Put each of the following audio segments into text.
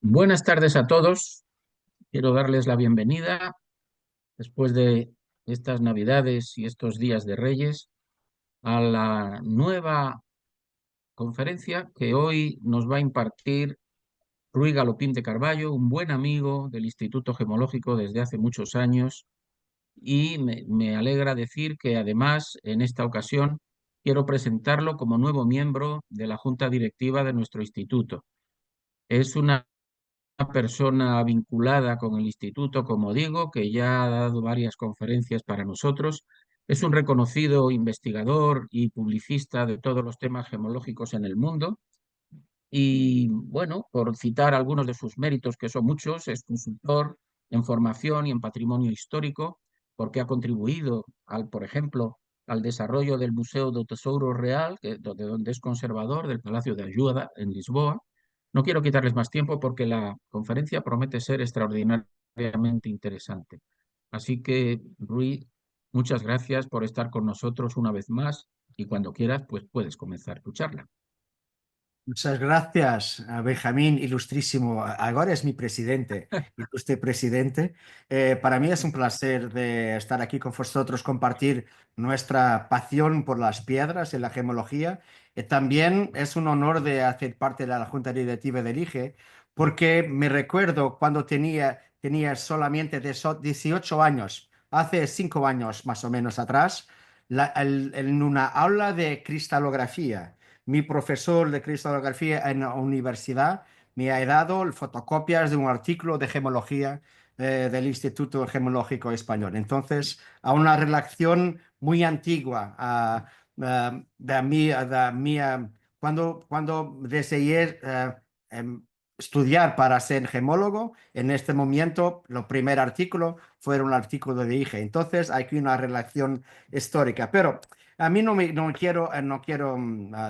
Buenas tardes a todos. Quiero darles la bienvenida después de estas Navidades y estos días de Reyes a la nueva conferencia que hoy nos va a impartir Rui Galopín de Carballo, un buen amigo del Instituto Gemológico desde hace muchos años, y me alegra decir que además en esta ocasión quiero presentarlo como nuevo miembro de la Junta Directiva de nuestro instituto. Es una persona vinculada con el instituto, como digo, que ya ha dado varias conferencias para nosotros. Es un reconocido investigador y publicista de todos los temas gemológicos en el mundo. Y bueno, por citar algunos de sus méritos, que son muchos, es consultor en formación y en patrimonio histórico, porque ha contribuido al, por ejemplo, al desarrollo del Museo do Tesouro Real, donde es conservador del Palacio de Ajuda en Lisboa. No quiero quitarles más tiempo porque la conferencia promete ser extraordinariamente interesante. Así que, Rui, muchas gracias por estar con nosotros una vez más y cuando quieras, pues puedes comenzar tu charla. Muchas gracias, a Benjamín, ilustrísimo. Ahora es mi presidente, ilustre presidente. Para mí es un placer de estar aquí con vosotros, compartir nuestra pasión por las piedras en la gemología. También es un honor de hacer parte de la Junta Directiva del IGE, porque me recuerdo cuando tenía solamente 18 años, hace 5 años más o menos atrás, en una aula de cristalografía. Mi profesor de cristalografía en la universidad me ha dado fotocopias de un artículo de gemología del Instituto Gemológico Español. Entonces, a una relación muy antigua cuando deseé estudiar para ser gemólogo, en este momento, el primer artículo fue un artículo de IGE. Entonces, hay aquí una relación histórica. Pero a mí no quiero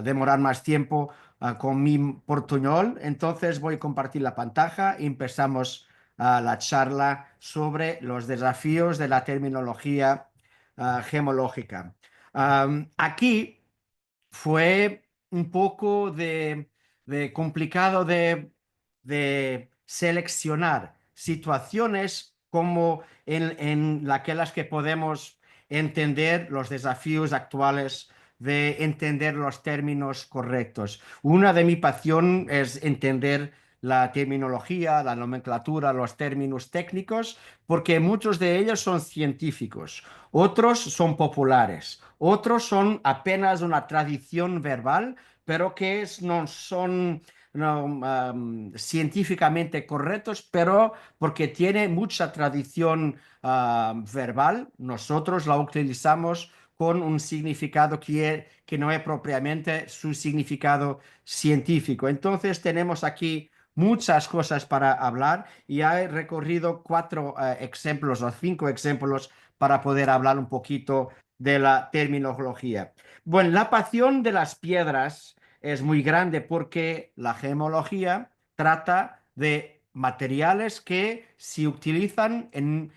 demorar más tiempo con mi portuñol, entonces voy a compartir la pantalla y empezamos la charla sobre los desafíos de la terminología gemológica. Aquí fue un poco de complicado de seleccionar situaciones como en aquellas que podemos entender los desafíos actuales de entender los términos correctos. Una de mi pasión es entender la terminología, la nomenclatura, los términos técnicos, porque muchos de ellos son científicos, otros son populares, otros son apenas una tradición verbal, pero que no son científicamente correctos, pero porque tiene mucha tradición verbal, nosotros la utilizamos con un significado que no es propiamente su significado científico. Entonces tenemos aquí muchas cosas para hablar y he recorrido 4 ejemplos o 5 ejemplos para poder hablar un poquito de la terminología. Bueno, la pasión de las piedras es muy grande porque la gemología trata de materiales que se utilizan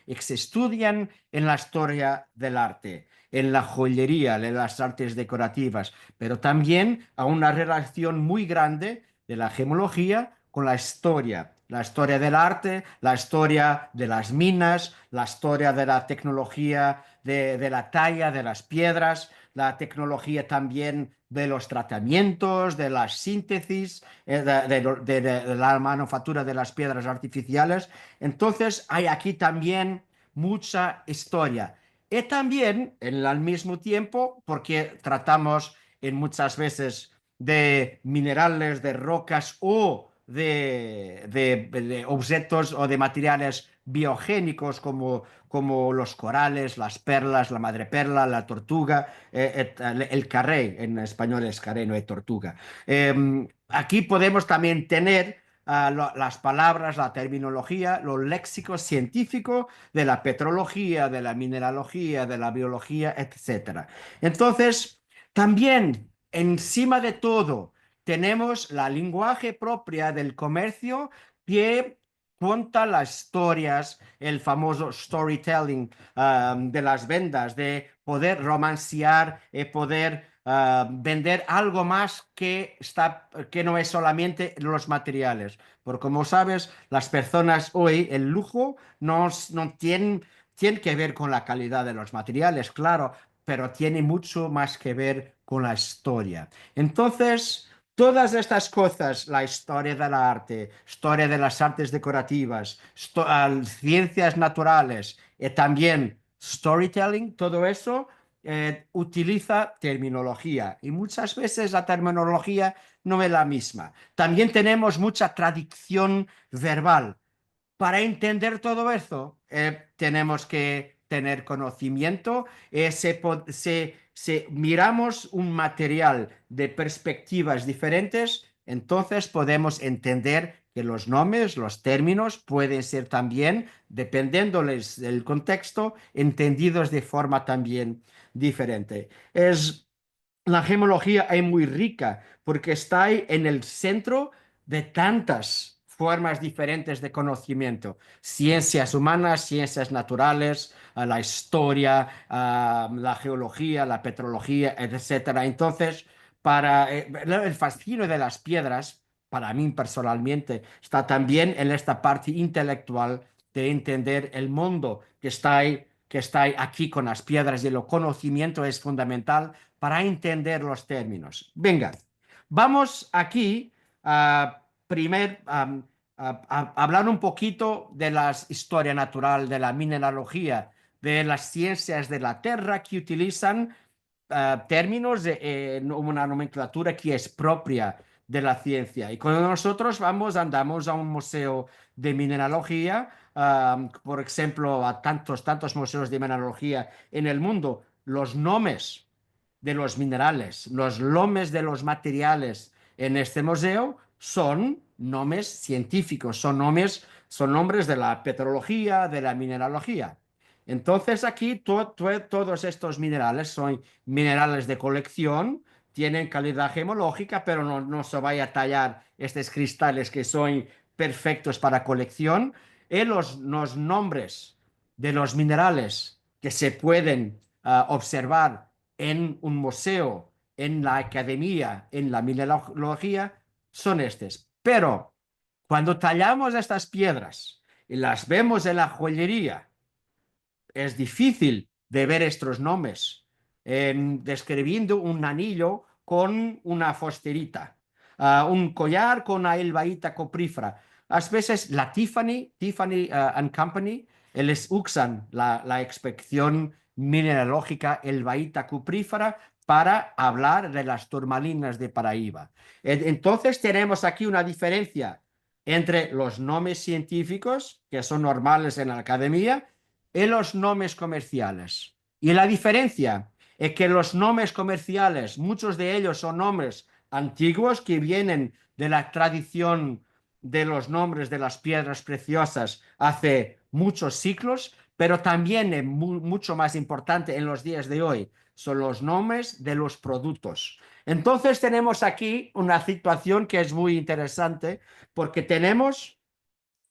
y se estudian en la historia del arte, en la joyería, en las artes decorativas, pero también a una relación muy grande de la gemología con la historia del arte, la historia de las minas, la historia de la tecnología de la talla de las piedras, la tecnología también de los tratamientos, de las síntesis, de la manufactura de las piedras artificiales. Entonces hay aquí también mucha historia. Y también, al mismo tiempo, porque tratamos en muchas veces de minerales, de rocas o de objetos o de materiales biogénicos como los corales, las perlas, la madreperla, la tortuga, el carey, en español es carey, no es tortuga. Aquí podemos también tener las palabras, la terminología, los léxicos científicos de la petrología, de la mineralogía, de la biología, etcétera. Entonces, también encima de todo, tenemos la lenguaje propia del comercio que cuenta las historias, el famoso storytelling de las vendas, de poder romancear y poder vender algo más que no es solamente los materiales. Porque como sabes, las personas hoy, el lujo no tiene que ver con la calidad de los materiales, claro, pero tiene mucho más que ver con la historia. Entonces, todas estas cosas, la historia del arte, historia de las artes decorativas, ciencias naturales y también storytelling, todo eso utiliza terminología y muchas veces la terminología no es la misma. También tenemos mucha tradición verbal. Para entender todo eso, tenemos que tener conocimiento. Miramos un material de perspectivas diferentes, entonces podemos entender que los nombres, los términos pueden ser también, dependiéndoles del contexto, entendidos de forma también diferente. La gemología es muy rica porque está ahí en el centro de tantas formas diferentes de conocimiento, ciencias humanas, ciencias naturales, la historia, la geología, la petrología, etcétera. Entonces, para el fascino de las piedras, para mí personalmente, está también en esta parte intelectual de entender el mundo que está ahí aquí con las piedras y el conocimiento es fundamental para entender los términos. Venga, vamos aquí a hablar un poquito de la historia natural, de la mineralogía, de las ciencias de la tierra que utilizan términos de una nomenclatura que es propia de la ciencia. Y cuando nosotros andamos a un museo de mineralogía, por ejemplo, a tantos museos de mineralogía en el mundo, los nombres de los minerales, los nombres de los materiales en este museo son nombres científicos, son nombres de la petrología, de la mineralogía. Entonces aquí todos estos minerales son minerales de colección, tienen calidad gemológica, pero no se vaya a tallar estos cristales que son perfectos para colección. Y los nombres de los minerales que se pueden observar en un museo, en la academia, en la mineralogía, son estos. Pero cuando tallamos estas piedras y las vemos en la joyería, es difícil de ver estos nombres, describiendo un anillo con una fosterita, un collar con una elbaíta coprífera. A veces la Tiffany and Company, les usan la expresión mineralógica elbaíta cuprífera para hablar de las turmalinas de Paraíba. Entonces tenemos aquí una diferencia entre los nombres científicos, que son normales en la academia, y los nombres comerciales. Y la diferencia es que los nombres comerciales, muchos de ellos son nombres antiguos que vienen de la tradición de los nombres de las piedras preciosas hace muchos siglos, pero también es mucho más importante en los días de hoy, son los nombres de los productos. Entonces tenemos aquí una situación que es muy interesante porque tenemos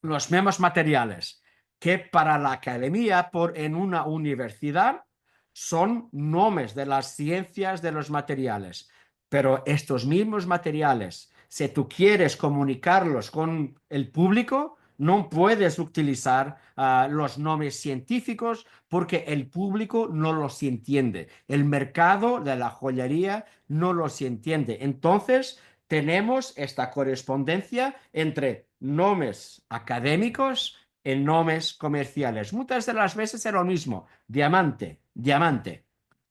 los mismos materiales que para la academia en una universidad son nombres de las ciencias de los materiales. Pero estos mismos materiales, si tú quieres comunicarlos con el público, no puedes utilizar los nombres científicos porque el público no los entiende. El mercado de la joyería no los entiende. Entonces, tenemos esta correspondencia entre nombres académicos y nombres comerciales. Muchas de las veces es lo mismo, diamante, diamante,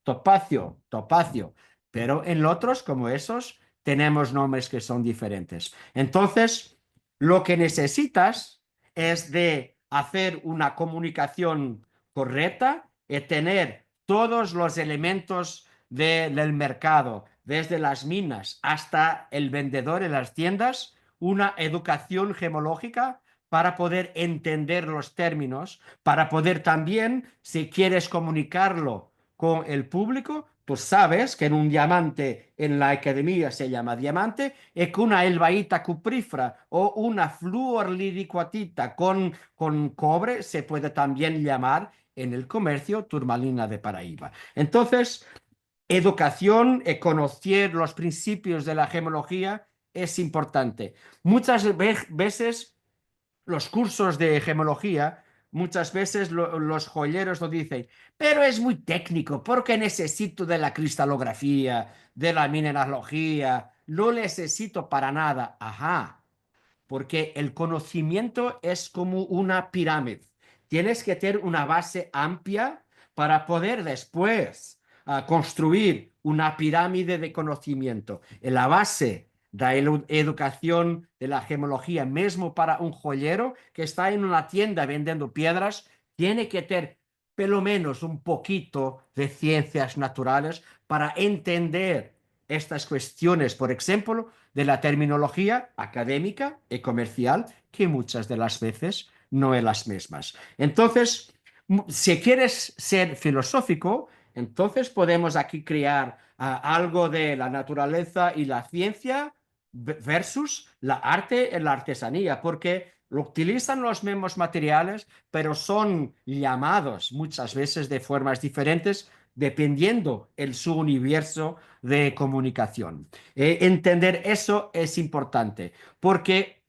topacio, topacio, pero en otros como esos tenemos nombres que son diferentes. Entonces, lo que necesitas es de hacer una comunicación correcta y tener todos los elementos del mercado, desde las minas hasta el vendedor en las tiendas, una educación gemológica para poder entender los términos, para poder también, si quieres comunicarlo con el público, tú sabes que en un diamante en la academia se llama diamante y que una elbaíta cuprífera o una fluorliricuatita con cobre se puede también llamar en el comercio turmalina de Paraíba. Entonces, educación y conocer los principios de la gemología es importante. Muchas veces los cursos de gemología, muchas veces los joyeros lo dicen, pero es muy técnico porque necesito de la cristalografía, de la mineralogía, no necesito para nada. Ajá, porque el conocimiento es como una pirámide. Tienes que tener una base amplia para poder después construir una pirámide de conocimiento. En la base de la educación de la gemología, mismo para un joyero que está en una tienda vendiendo piedras, tiene que tener pelo menos un poquito de ciencias naturales para entender estas cuestiones, por ejemplo, de la terminología académica y comercial, que muchas de las veces no es las mismas. Entonces, si quieres ser filosófico, entonces podemos aquí crear algo de la naturaleza y la ciencia versus la arte y la artesanía, porque utilizan los mismos materiales, pero son llamados muchas veces de formas diferentes dependiendo el su universo de comunicación. Entender eso es importante porque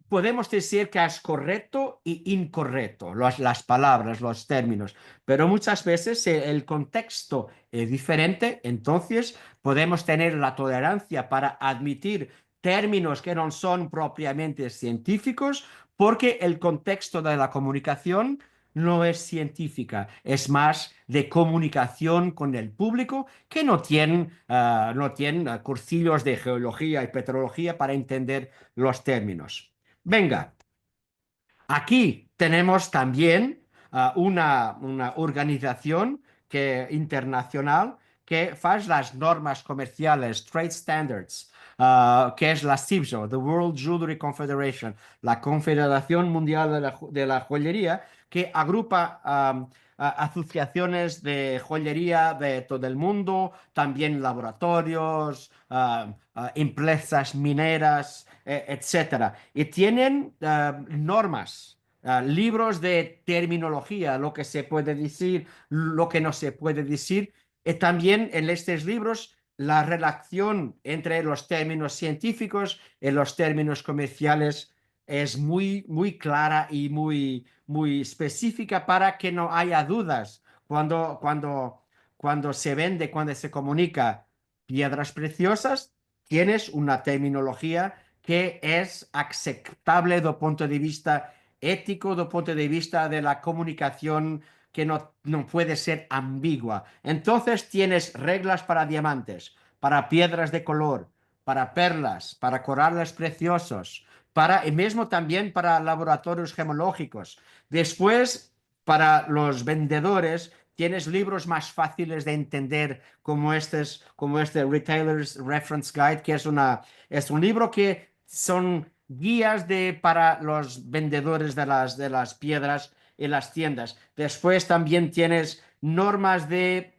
podemos decir que es correcto y incorrecto, las palabras, los términos, pero muchas veces el contexto es diferente, entonces podemos tener la tolerancia para admitir términos que no son propiamente científicos porque el contexto de la comunicación no es científica, es más de comunicación con el público que no tienen cursillos de geología y petrología para entender los términos. Venga, aquí tenemos también una organización internacional que hace las normas comerciales, Trade Standards, que es la CIBJO, The World Jewelry Confederation, la Confederación Mundial de la Joyería, que agrupa asociaciones de joyería de todo el mundo, también laboratorios, empresas mineras, etcétera. Y tienen normas, libros de terminología, lo que se puede decir, lo que no se puede decir. Y también en estos libros la relación entre los términos científicos y los términos comerciales es muy, muy clara y muy, muy específica para que no haya dudas cuando se vende, cuando se comunica piedras preciosas, tienes una terminología que es aceptable do punto de vista ético, do punto de vista de la comunicación que no puede ser ambigua. Entonces tienes reglas para diamantes, para piedras de color, para perlas, para corales preciosos, y mismo también para laboratorios gemológicos. Después, para los vendedores, tienes libros más fáciles de entender como este Retailer's Reference Guide, que es un libro que son guías para los vendedores de las piedras en las tiendas. Después también tienes normas de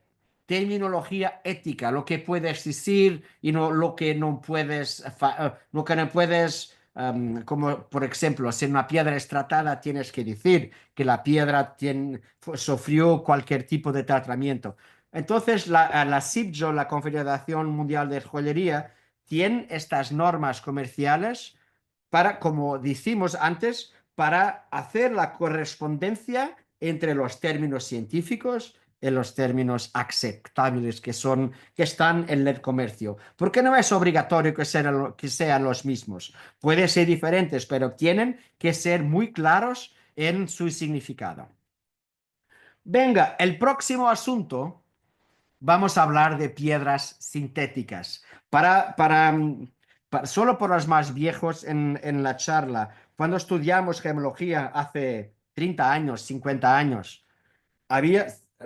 terminología ética, lo que puedes decir y lo que no puedes, como por ejemplo, si una piedra es tratada, tienes que decir que la piedra sufrió cualquier tipo de tratamiento. Entonces, la CIBJO, la Confederación Mundial de Joyería, tiene estas normas comerciales para, como decimos antes, para hacer la correspondencia entre los términos científicos y los términos aceptables que están en el comercio. Porque no es obligatorio que sean los mismos. Pueden ser diferentes, pero tienen que ser muy claros en su significado. Venga, el próximo asunto, vamos a hablar de piedras sintéticas. Solo por los más viejos en la charla, cuando estudiamos gemología hace 30 años, 50 años,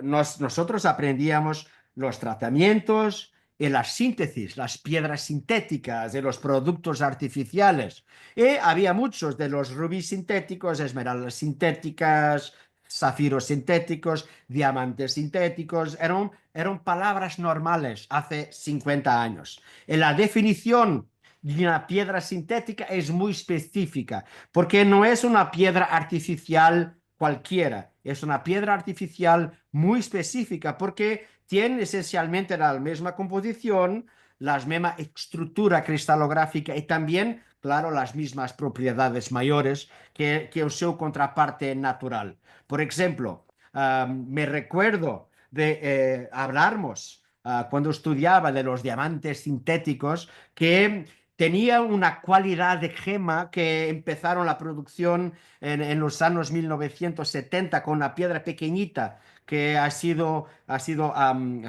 nosotros aprendíamos los tratamientos y las síntesis, las piedras sintéticas de los productos artificiales. Y había muchos de los rubíes sintéticos, esmeraldas sintéticas, zafiros sintéticos, diamantes sintéticos. Eran palabras normales hace 50 años. Y la definición de una piedra sintética es muy específica, porque no es una piedra artificial cualquiera, es una piedra artificial muy específica porque tiene esencialmente la misma composición, la misma estructura cristalográfica y también, claro, las mismas propiedades mayores que su contraparte natural. Por ejemplo, me recuerdo de hablarmos cuando estudiaba de los diamantes sintéticos que tenía una cualidad de gema que empezaron la producción en los años 1970 con una piedra pequeñita que ha sido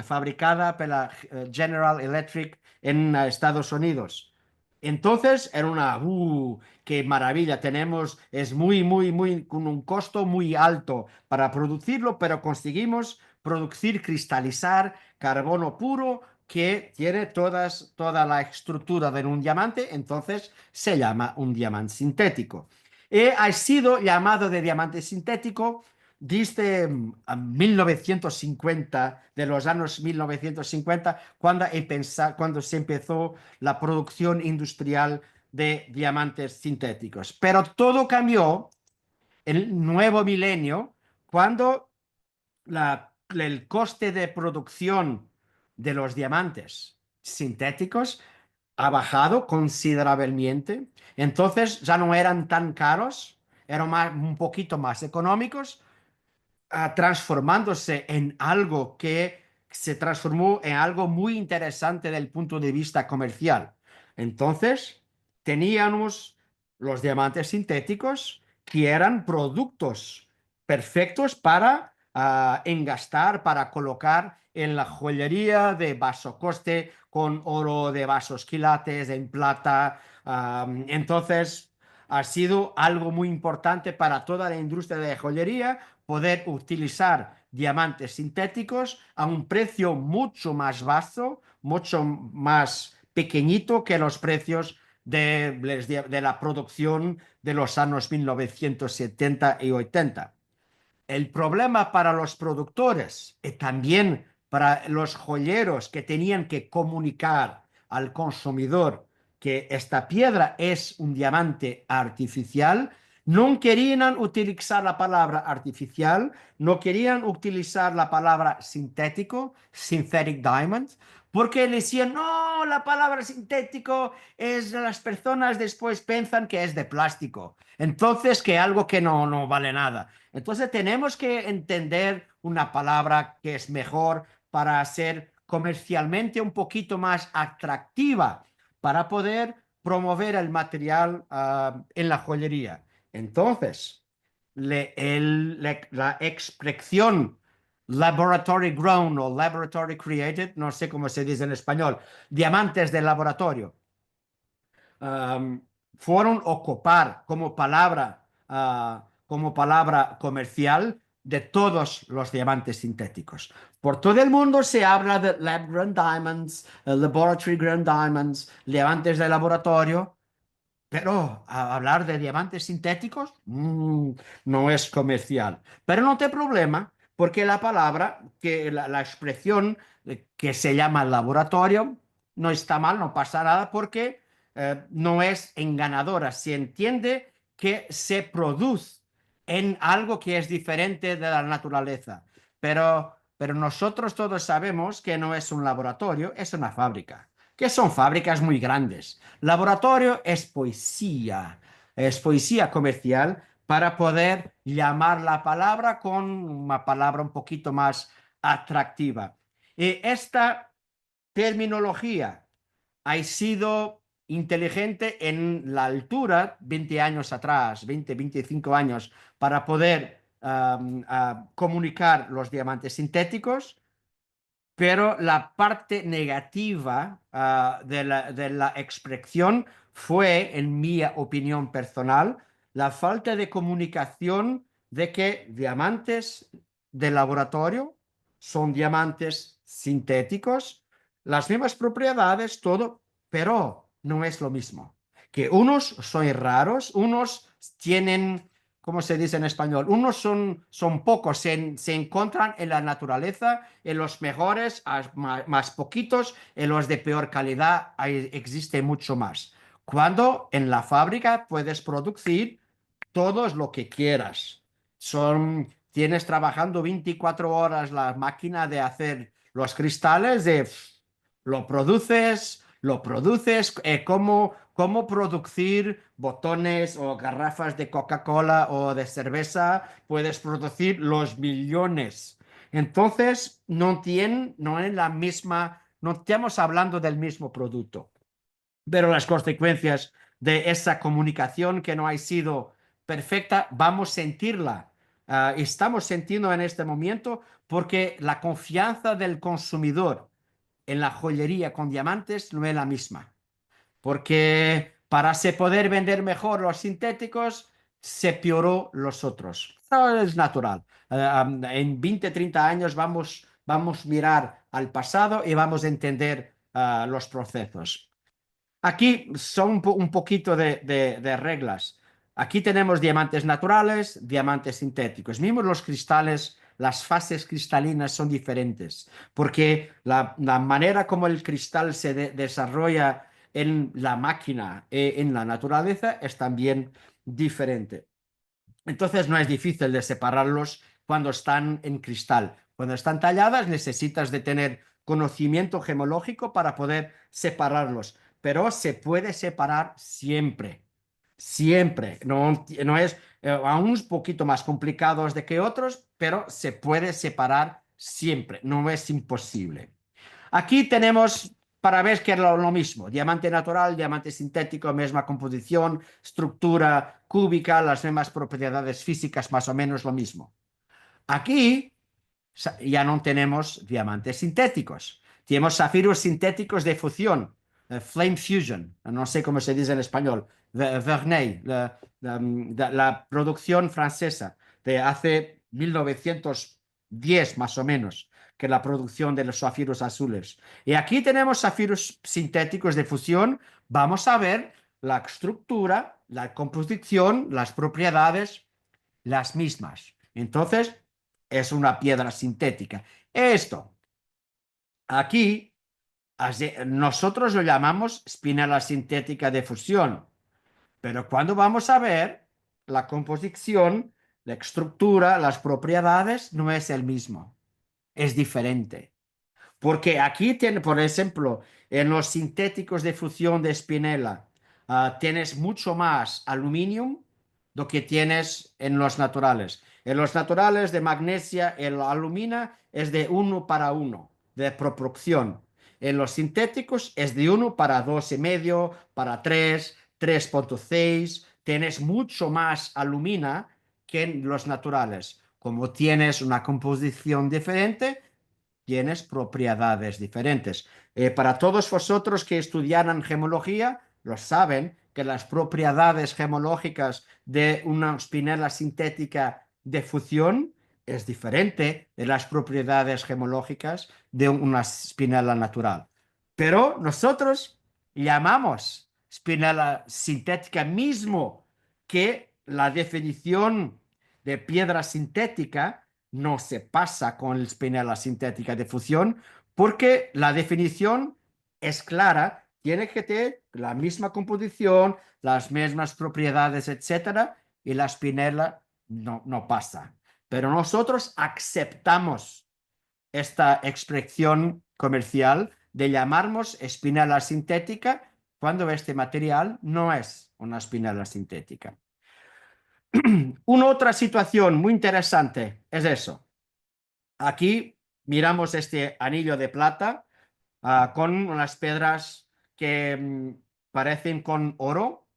fabricada por la General Electric en Estados Unidos. Entonces era qué maravilla, es con un costo muy alto para producirlo, pero conseguimos producir, cristalizar carbono puro que tiene toda la estructura de un diamante, entonces se llama un diamante sintético. Y ha sido llamado de diamante sintético desde 1950, de los años 1950, cuando se empezó la producción industrial de diamantes sintéticos. Pero todo cambió en el nuevo milenio cuando el coste de producción de los diamantes sintéticos ha bajado considerablemente. Entonces ya no eran tan caros, eran un poquito más económicos, transformándose en algo que se transformó en algo muy interesante desde el punto de vista comercial. Entonces, teníamos los diamantes sintéticos que eran productos perfectos para engastar, para colocar en la joyería de bajo coste, con oro de vasos quilates, en plata. Entonces, ha sido algo muy importante para toda la industria de joyería poder utilizar diamantes sintéticos a un precio mucho más bajo, mucho más pequeñito que los precios de la producción de los años 1970 y 80. El problema para los productores y también para los joyeros que tenían que comunicar al consumidor que esta piedra es un diamante artificial, no querían utilizar la palabra artificial, no querían utilizar la palabra sintético, synthetic diamond, porque le decían, no, la palabra sintético es, las personas después piensan que es de plástico, entonces que algo que no vale nada. Entonces tenemos que entender una palabra que es mejor para ser comercialmente un poquito más atractiva, para poder promover el material en la joyería. Entonces, la expresión laboratory grown o laboratory created, no sé cómo se dice en español, diamantes de laboratorio, um, fueron ocupar como palabra comercial de todos los diamantes sintéticos. Por todo el mundo se habla de lab grown diamonds, laboratory grown diamonds, diamantes de laboratorio, pero hablar de diamantes sintéticos no es comercial. Pero no te problema, porque la palabra, la expresión que se llama laboratorio, no está mal, no pasa nada, porque no es engañadora. Se entiende que se produce en algo que es diferente de la naturaleza. Pero nosotros todos sabemos que no es un laboratorio, es una fábrica, que son fábricas muy grandes. Laboratorio es poesía comercial para poder llamar la palabra con una palabra un poquito más atractiva. Y esta terminología ha sido inteligente en la altura 20 años atrás, 20, 25 años, para poder comunicar los diamantes sintéticos, pero la parte negativa de la expresión fue, en mi opinión personal, la falta de comunicación de que diamantes de laboratorio son diamantes sintéticos, las mismas propiedades, todo, pero no es lo mismo. Que unos son raros, unos tienen, ¿cómo se dice en español? Unos son pocos, se encuentran en la naturaleza, en los mejores, más poquitos, en los de peor calidad existe mucho más. Cuando en la fábrica puedes producir todos lo que quieras. tienes trabajando 24 horas la máquina de hacer los cristales, lo produces, cómo producir botones o garrafas de Coca-Cola o de cerveza, puedes producir los millones. Entonces, no es la misma, no estamos hablando del mismo producto, pero las consecuencias de esa comunicación que no ha sido perfecta, vamos a sentirla. Estamos sintiendo en este momento porque la confianza del consumidor en la joyería con diamantes no es la misma. Porque para se poder vender mejor los sintéticos, se peoró los otros. No, es natural. En 20, 30 años vamos a mirar al pasado y vamos a entender los procesos. Aquí son un poquito de reglas. Aquí tenemos diamantes naturales, diamantes sintéticos. Mismo los cristales, las fases cristalinas son diferentes, porque la manera como el cristal se desarrolla en la máquina e en la naturaleza es también diferente. Entonces no es difícil de separarlos cuando están en cristal. Cuando están talladas necesitas de tener conocimiento gemológico para poder separarlos, pero se puede separar siempre, siempre. No es aún un poquito más complicados de que otros, pero se puede separar siempre, no es imposible. Aquí tenemos para ver que es lo mismo, diamante natural, diamante sintético, misma composición, estructura cúbica, las mismas propiedades físicas, más o menos lo mismo. Aquí ya no tenemos diamantes sintéticos, tenemos zafiros sintéticos de fusión, flame fusion, no sé cómo se dice en español, Verneuil, la producción francesa de hace 1910 más o menos, que la producción de los zafiros azules. Y aquí tenemos zafiros sintéticos de fusión. Vamos a ver la estructura, la composición, las propiedades, las mismas. Entonces, es una piedra sintética. Esto, aquí, nosotros lo llamamos espinela sintética de fusión, pero cuando vamos a ver la composición, la estructura, las propiedades, no es el mismo, es diferente. Porque aquí, por ejemplo, en los sintéticos de fusión de espinela, tienes mucho más aluminio do que tienes en los naturales. En los naturales de magnesia, el alumina es de 1:1 de proporción. En los sintéticos es de 1:2,5, para 3, 3,6. Tienes mucho más alumina que en los naturales. Como tienes una composición diferente, tienes propiedades diferentes. Para todos vosotros que estudiaran gemología, lo saben que las propiedades gemológicas de una espinela sintética de fusión es diferente de las propiedades gemológicas de una espinela natural. Pero nosotros llamamos espinela sintética mismo que la definición de piedra sintética no se pasa con la espinela sintética de fusión porque la definición es clara, tiene que tener la misma composición, las mismas propiedades, etcétera, y la espinela no pasa. Pero nosotros aceptamos esta expresión comercial de llamarnos espinela sintética cuando este material no es una espinela sintética. Una otra situación muy interesante es eso. Aquí miramos este anillo de plata con unas piedras que parecen con oro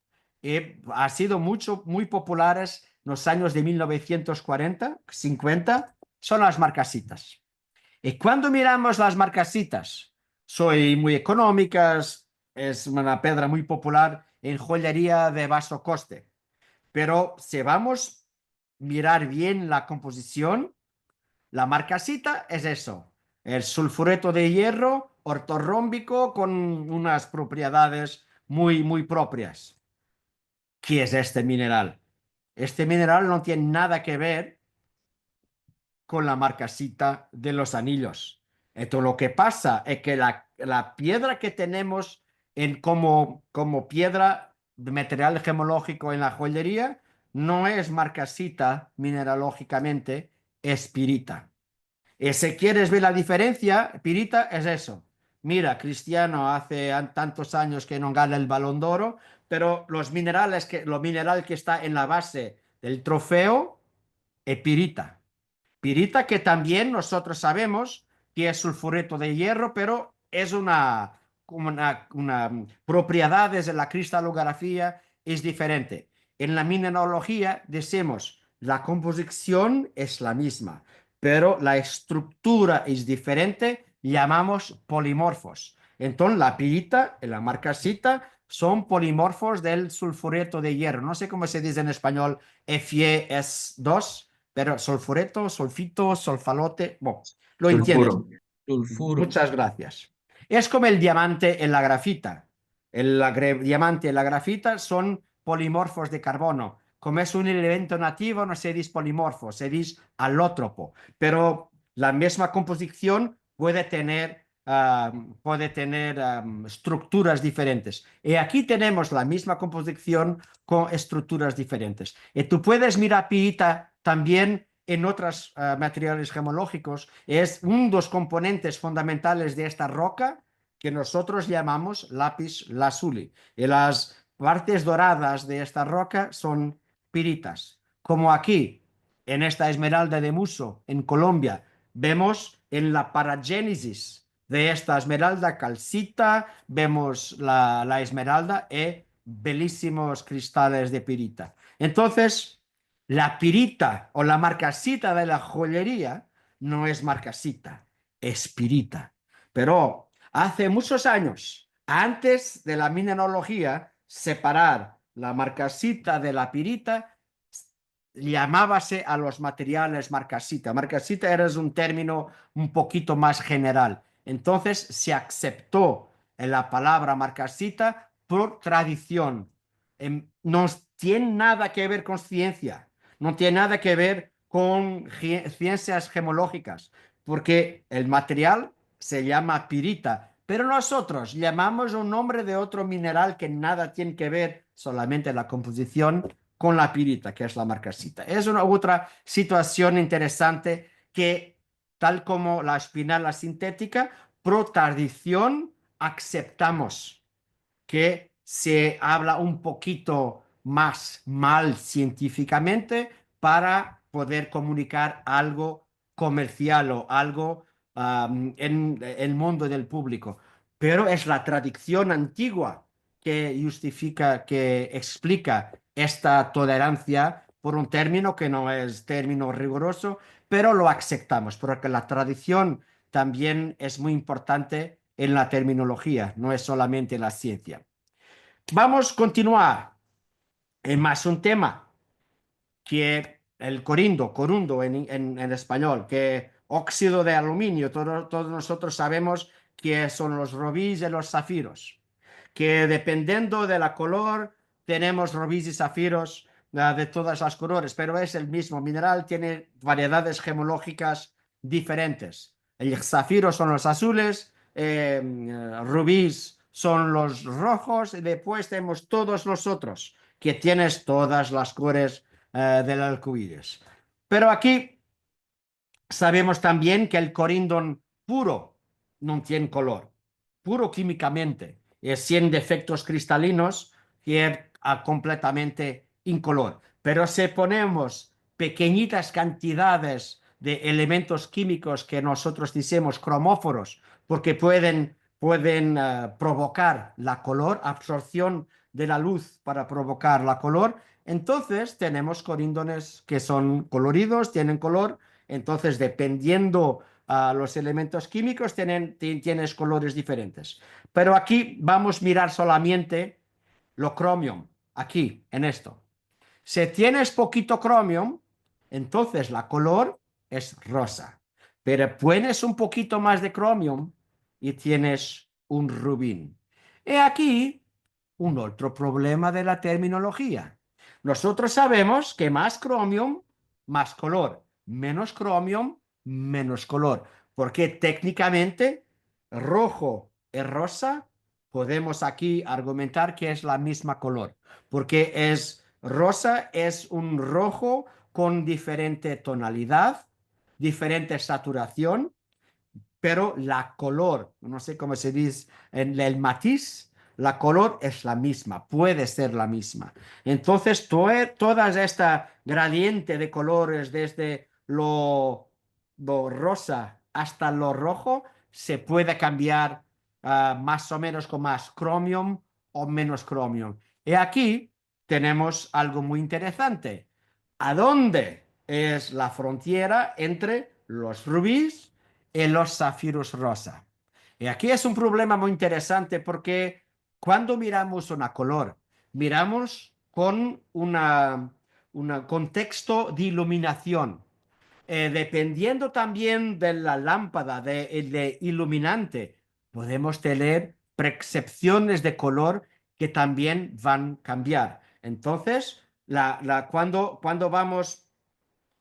y ha sido muy populares en los años de 1940, 50, son las marcasitas. Y cuando miramos las marcasitas, son muy económicas, es una piedra muy popular en joyería de bajo coste. Pero si vamos a mirar bien la composición, la marcasita es eso, el sulfureto de hierro ortorrómbico con unas propiedades muy propias. ¿Qué es este mineral? Este mineral no tiene nada que ver con la marcasita de los anillos. Esto lo que pasa es que la piedra que tenemos como piedra de material gemológico en la joyería no es marcasita mineralógicamente, es pirita. Y si quieres ver la diferencia, pirita es eso. Mira, Cristiano hace tantos años que no gana el Balón de Oro, pero lo mineral que está en la base del trofeo es pirita. Pirita que también nosotros sabemos que es sulfureto de hierro, pero es una propiedades de la cristalografía es diferente. En la mineralogía decimos la composición es la misma, pero la estructura es diferente, llamamos polimorfos. Entonces la pirita y la marcasita son polimorfos del sulfureto de hierro. No sé cómo se dice en español FeS2, pero sulfureto, sulfito, sulfalote, bueno, lo entiendes. Sulfuro. Sulfuro. Muchas gracias. Es como el diamante en la grafita. Diamante y la grafita son polimorfos de carbono. Como es un elemento nativo, no se dice polimorfo, se dice alótropo. Pero la misma composición puede tener estructuras diferentes. Y aquí tenemos la misma composición con estructuras diferentes. Y tú puedes mirar pirita también en otros materiales gemológicos. Es uno de los componentes fundamentales de esta roca que nosotros llamamos lápiz lazuli. Y las partes doradas de esta roca son piritas. Como aquí, en esta esmeralda de Muso, en Colombia, vemos en la paragénesis de esta esmeralda calcita, vemos la esmeralda y belísimos cristales de pirita. Entonces, la pirita o la marcasita de la joyería no es marcasita, es pirita. Pero hace muchos años, antes de la mineralogía, separar la marcasita de la pirita llamábase a los materiales marcasita. Marcasita era un término un poquito más general. Entonces se aceptó la palabra marcasita por tradición. No tiene nada que ver con ciencia, no tiene nada que ver con ciencias gemológicas, porque el material se llama pirita, pero nosotros llamamos un nombre de otro mineral que nada tiene que ver, solamente la composición con la pirita, que es la marcasita. Es una otra situación interesante que, tal como la espinala sintética, por tradición aceptamos que se habla un poquito más mal científicamente para poder comunicar algo comercial o algo en el mundo del público. Pero es la tradición antigua que justifica, que explica esta tolerancia por un término que no es término riguroso, pero lo aceptamos, porque la tradición también es muy importante en la terminología, no es solamente la ciencia. Vamos a continuar en más un tema que el corundo en español, que óxido de aluminio, todos nosotros sabemos que son los robíes y los zafiros, que dependiendo de la color tenemos robíes y zafiros de todas las colores, pero es el mismo mineral, tiene variedades gemológicas diferentes. El zafiro son los azules, rubíes son los rojos y después tenemos todos los otros, que tienes todas las colores del arco iris. Pero aquí sabemos también que el corindon puro no tiene color, puro químicamente, es sin defectos cristalinos y es completamente incolor. Pero si ponemos pequeñitas cantidades de elementos químicos que nosotros decimos cromóforos, porque pueden provocar la color, absorción de la luz para provocar la color, entonces tenemos coríndones que son coloridos, tienen color, entonces dependiendo los elementos químicos tienes colores diferentes. Pero aquí vamos a mirar solamente lo cromium, aquí, en esto. Si tienes poquito cromium, entonces la color es rosa. Pero pones un poquito más de cromium y tienes un rubín. Y aquí un otro problema de la terminología. Nosotros sabemos que más cromium, más color. Menos cromium, menos color. Porque técnicamente rojo y rosa podemos aquí argumentar que es la misma color. Porque rosa es un rojo con diferente tonalidad diferente saturación, pero la color, no sé cómo se dice, en el matiz, la color es la misma, puede ser la misma. Entonces, toda esta gradiente de colores, desde lo rosa hasta lo rojo, se puede cambiar más o menos con más cromium o menos cromium. Y aquí tenemos algo muy interesante. ¿A dónde es la frontera entre los rubíes y los zafiros rosa? Y aquí es un problema muy interesante porque cuando miramos una color, miramos con un contexto de iluminación. Dependiendo también de la lámpara de iluminante, podemos tener percepciones de color que también van a cambiar. Entonces, cuando vamos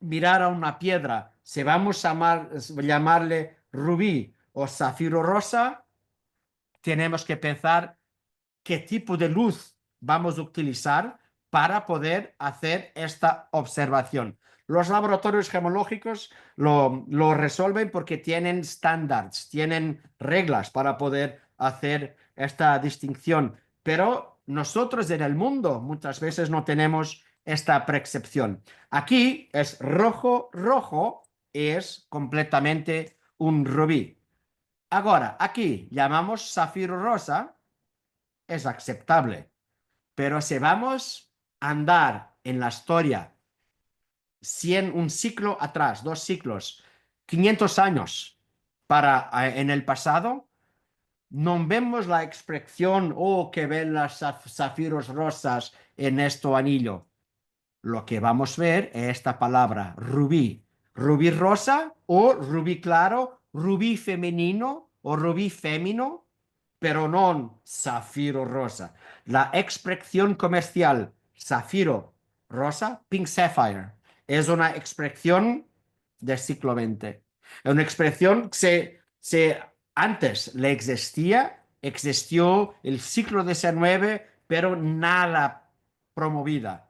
mirar a una piedra, si vamos a llamarle rubí o zafiro rosa, tenemos que pensar qué tipo de luz vamos a utilizar para poder hacer esta observación. Los laboratorios gemológicos lo resuelven porque tienen estándares, tienen reglas para poder hacer esta distinción, pero nosotros en el mundo muchas veces no tenemos esta percepción. Aquí es rojo, rojo, es completamente un rubí. Ahora, aquí llamamos zafiro rosa, es aceptable. Pero si vamos a andar en la historia un ciclo atrás, 2 ciclos, 500 años en el pasado, no vemos la expresión, oh, que ven las zafiros rosas en este anillo. Lo que vamos a ver es esta palabra, rubí. Rubí rosa o rubí claro, rubí femenino o rubí fémino, pero no zafiro rosa. La expresión comercial zafiro rosa, pink sapphire, es una expresión del siglo XX. Es una expresión que antes le existió el siglo XIX, pero nada promovida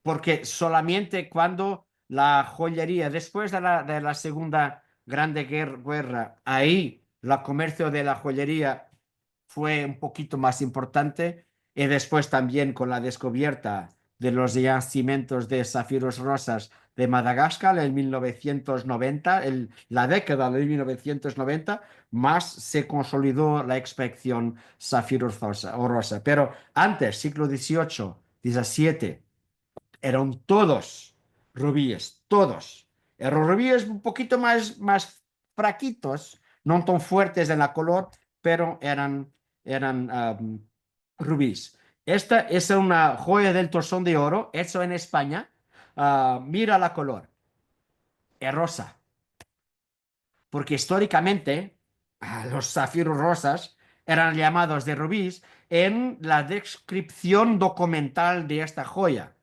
porque solamente cuando la joyería, después de la Segunda Grande Guerra, ahí el comercio de la joyería fue un poquito más importante y después también con la descubierta de los yacimientos de zafiros rosas de Madagascar en 1990, la década de 1990, más se consolidó la expresión zafiros rosa. Pero antes, siglo XVIII, XVII, eran todos rubíes, todos. Eran rubíes un poquito más fraquitos, no tan fuertes en la color, pero eran rubíes. Esta es una joya del Torzón de Oro, hecho en España. Mira la color, es rosa, porque históricamente los zafiros rosas eran llamados de rubíes en la descripción documental de esta joya.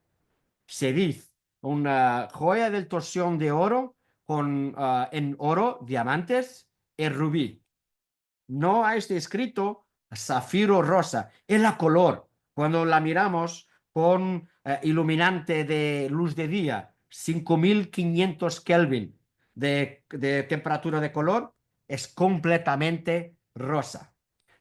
Se dice una joya del torsión de oro en oro, diamantes y rubí. No ha escrito zafiro rosa. Es la color. Cuando la miramos con iluminante de luz de día, 5500 Kelvin de temperatura de color, es completamente rosa.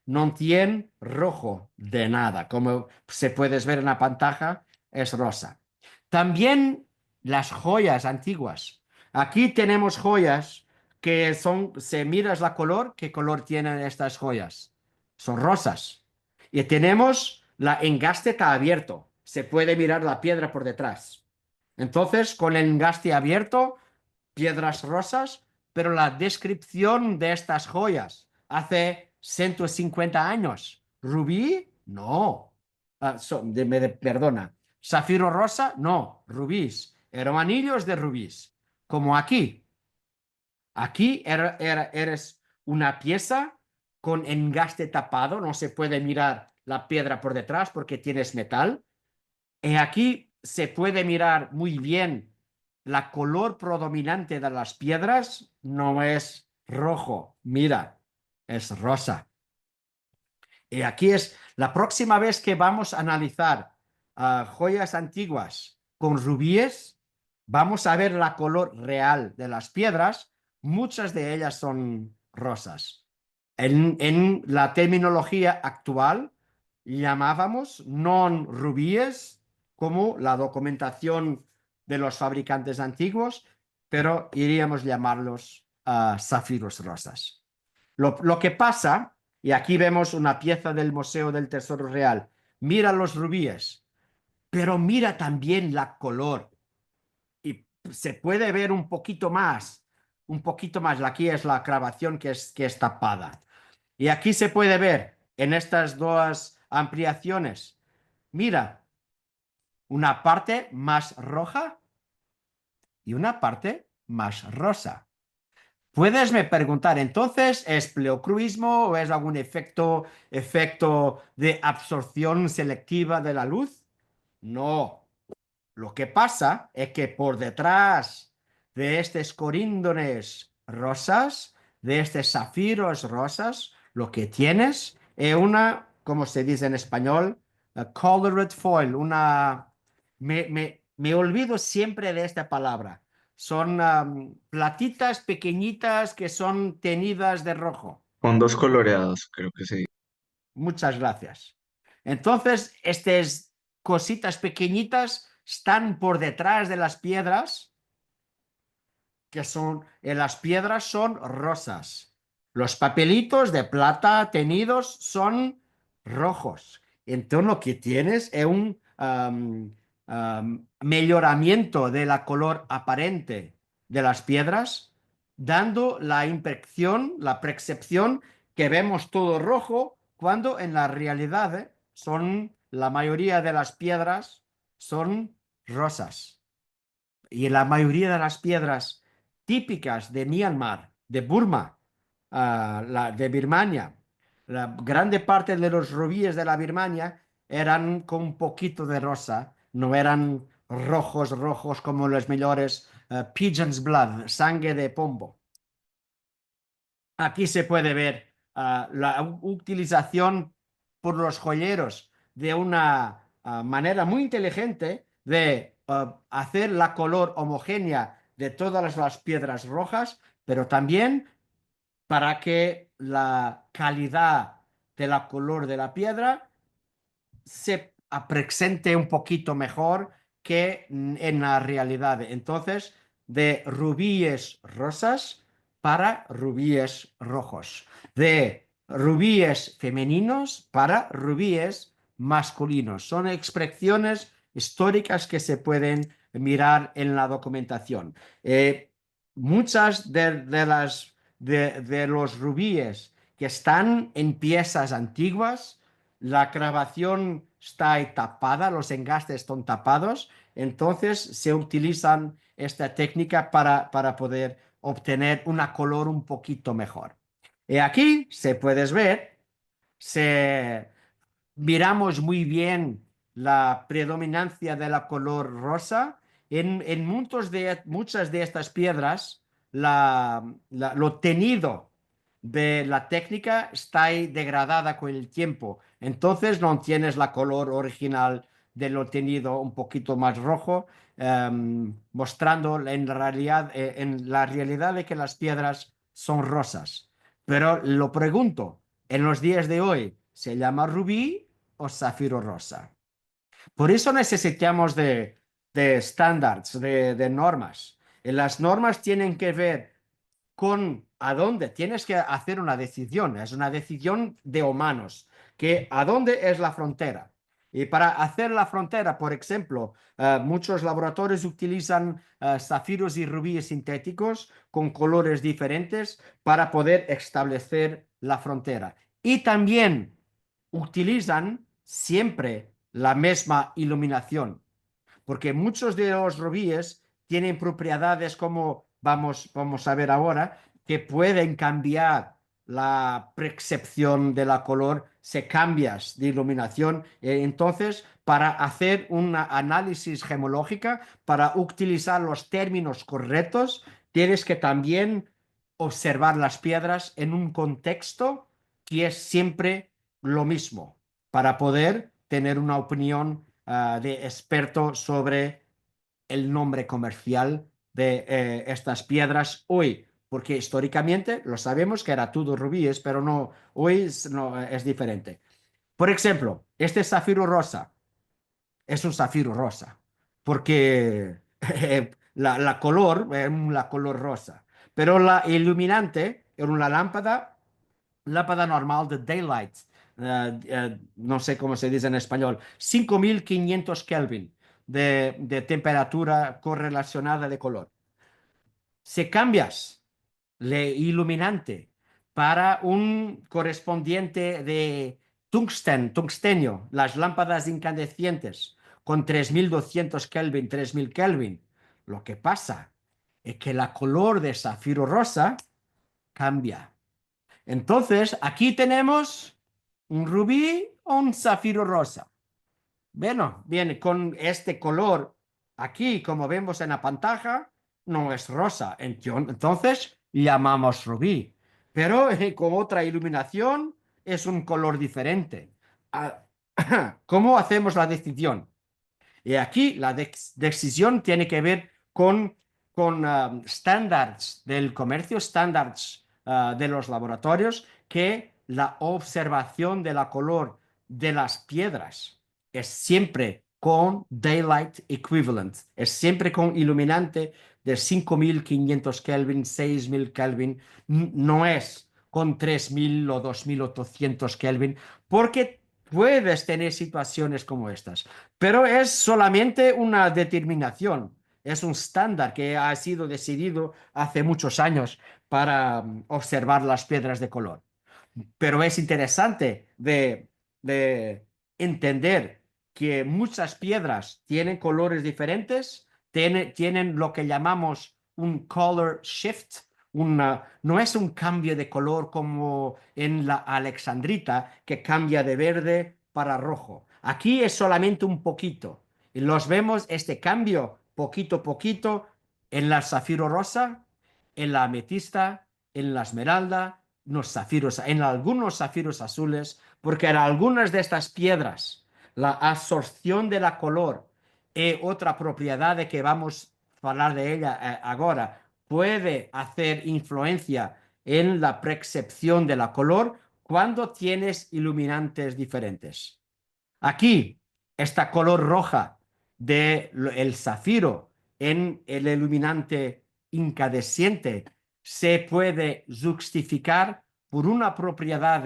No tiene rojo de nada. Como se puede ver en la pantalla, es rosa. También las joyas antiguas. Aquí tenemos joyas que si miras la color, ¿qué color tienen estas joyas? Son rosas. Y tenemos la engaste está abierto. Se puede mirar la piedra por detrás. Entonces, con el engaste abierto, piedras rosas, pero la descripción de estas joyas hace 150 años. ¿Rubí? No. Perdona. ¿Zafiro rosa? No. Rubíes. Eran anillos de rubíes. Como aquí. Aquí eres una pieza con engaste tapado, no se puede mirar la piedra por detrás porque tienes metal. Y aquí se puede mirar muy bien la color predominante de las piedras, no es rojo, mira, es rosa. Y aquí es la próxima vez que vamos a analizar joyas antiguas con rubíes, vamos a ver la color real de las piedras, muchas de ellas son rosas. En la terminología actual llamábamos non rubíes, como la documentación de los fabricantes antiguos, pero iríamos llamarlos zafiros rosas. Lo que pasa, y aquí vemos una pieza del Museo del Tesoro Real, mira los rubíes, pero mira también la color y se puede ver un poquito más, un poquito más. Aquí es la grabación que es tapada. Y aquí se puede ver en estas dos ampliaciones. Mira, una parte más roja y una parte más rosa. Puedes me preguntar, entonces, ¿es pleocruismo o es algún efecto de absorción selectiva de la luz? No. Lo que pasa es que por detrás de estos coríndones rosas, de estos zafiros rosas, lo que tienes es una, como se dice en español, a colored foil, una... Me olvido siempre de esta palabra. Son platitas pequeñitas que son teñidas de rojo. Fondos coloreados, creo que sí. Muchas gracias. Entonces, estas cositas pequeñitas están por detrás de las piedras, que son, en las piedras son rosas. Los papelitos de plata tenidos son rojos. Entonces, lo que tienes es un mejoramiento de la color aparente de las piedras, dando la impresión, la percepción que vemos todo rojo, cuando en la realidad son la mayoría de las piedras son rosas. Y la mayoría de las piedras típicas de Myanmar, de Burma, de Birmania, la grande parte de los rubíes de la Birmania eran con un poquito de rosa, no eran rojos, rojos como los mejores pigeon's blood, sangre de pombo. Aquí se puede ver la utilización por los joyeros de una manera muy inteligente de hacer la color homogénea de todas las piedras rojas, pero también para que la calidad de la color de la piedra se presente un poquito mejor que en la realidad. Entonces, de rubíes rosas para rubíes rojos, de rubíes femeninos para rubíes masculinos. Son expresiones históricas que se pueden mirar en la documentación. Muchas de los rubíes que están en piezas antiguas, la grabación está ahí tapada, los engastes están tapados, entonces se utilizan esta técnica para poder obtener una color un poquito mejor. Y aquí se puedes ver, se miramos muy bien la predominancia de la color rosa. En muchas de estas piedras, lo tenido de la técnica está ahí degradada con el tiempo. Entonces no tienes la color original de lo tenido un poquito más rojo, mostrando en la realidad de que las piedras son rosas. Pero lo pregunto, en los días de hoy, ¿se llama rubí o zafiro rosa? Por eso necesitamos de estándares, de normas. Y las normas tienen que ver con a dónde tienes que hacer una decisión. Es una decisión de humanos, que a dónde es la frontera. Y para hacer la frontera, por ejemplo, muchos laboratorios utilizan zafiros y rubíes sintéticos con colores diferentes para poder establecer la frontera. Y también utilizan siempre la misma iluminación, porque muchos de los rubíes tienen propiedades como vamos a ver ahora, que pueden cambiar la percepción de la color, se cambias de iluminación. Entonces, para hacer un análisis gemológica, para utilizar los términos correctos, tienes que también observar las piedras en un contexto que es siempre lo mismo, para poder tener una opinión de experto sobre el nombre comercial de estas piedras hoy, porque históricamente lo sabemos que era todo rubíes, pero no, hoy no, es diferente. Por ejemplo, este zafiro rosa es un zafiro rosa, porque la color es la color rosa, pero la iluminante era una lámpara normal de daylight, no sé cómo se dice en español, 5500 Kelvin de temperatura correlacionada de color. Si cambias le iluminante para un correspondiente de tungstenio, las lámparas incandescentes con 3200 Kelvin, 3000 Kelvin, lo que pasa es que la color de zafiro rosa cambia. Entonces, aquí tenemos un rubí o un zafiro rosa. Bueno, bien, con este color aquí, como vemos en la pantalla, no es rosa. Entonces, llamamos rubí. Pero con otra iluminación es un color diferente. Ah, ¿Cómo hacemos la decisión? Y aquí la decisión tiene que ver con estándares del comercio, estándares de los laboratorios, que la observación de la color de las piedras es siempre con daylight equivalent, es siempre con iluminante de 5500 Kelvin, 6000 Kelvin, no es con 3000 o 2800 Kelvin, porque puedes tener situaciones como estas. Pero es solamente una determinación, es un estándar que ha sido decidido hace muchos años para observar las piedras de color. Pero es interesante de entender que muchas piedras tienen colores diferentes, tienen lo que llamamos un color shift. No es un cambio de color como en la alexandrita, que cambia de verde para rojo. Aquí es solamente un poquito. Y los vemos este cambio poquito a poquito en la zafiro rosa, en la ametista, en la esmeralda, en algunos zafiros azules, porque en algunas de estas piedras la absorción de la color y otra propiedad de que vamos a hablar de ella ahora puede hacer influencia en la percepción de la color cuando tienes iluminantes diferentes. Aquí, esta color roja del zafiro en el iluminante incandescente se puede justificar por una propiedad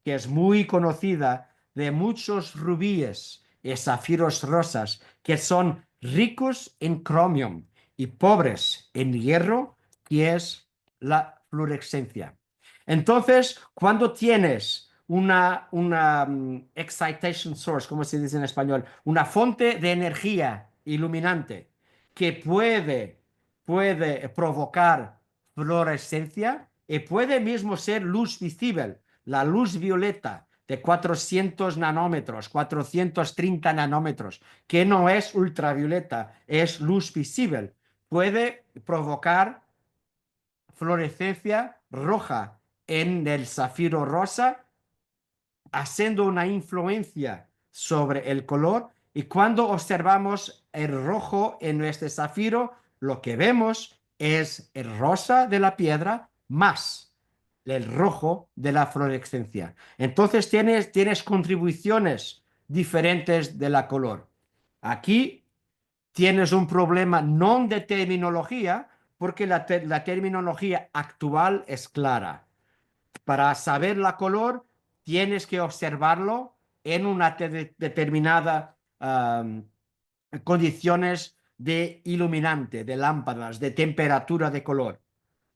que es muy conocida de muchos rubíes y zafiros rosas que son ricos en cromium y pobres en hierro, que es la fluorescencia. Entonces, cuando tienes una excitation source, como se dice en español, una fuente de energía iluminante que puede provocar fluorescencia y puede mismo ser luz visible, la luz violeta de 400 nanómetros, 430 nanómetros, que no es ultravioleta, es luz visible, puede provocar fluorescencia roja en el zafiro rosa, haciendo una influencia sobre el color. Y cuando observamos el rojo en nuestro zafiro, lo que vemos es el rosa de la piedra más el rojo de la fluorescencia. Entonces tienes contribuciones diferentes de la color. Aquí tienes un problema no de terminología, porque la terminología actual es clara. Para saber la color, tienes que observarlo en una determinada condiciones de iluminante, de lámparas, de temperatura de color.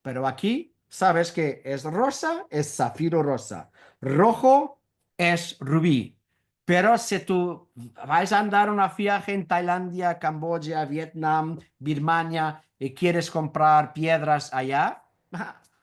Pero aquí sabes que es rosa, es zafiro rosa. Rojo es rubí. Pero si tú vas a andar una viaje en Tailandia, Camboya, Vietnam, Birmania y quieres comprar piedras allá,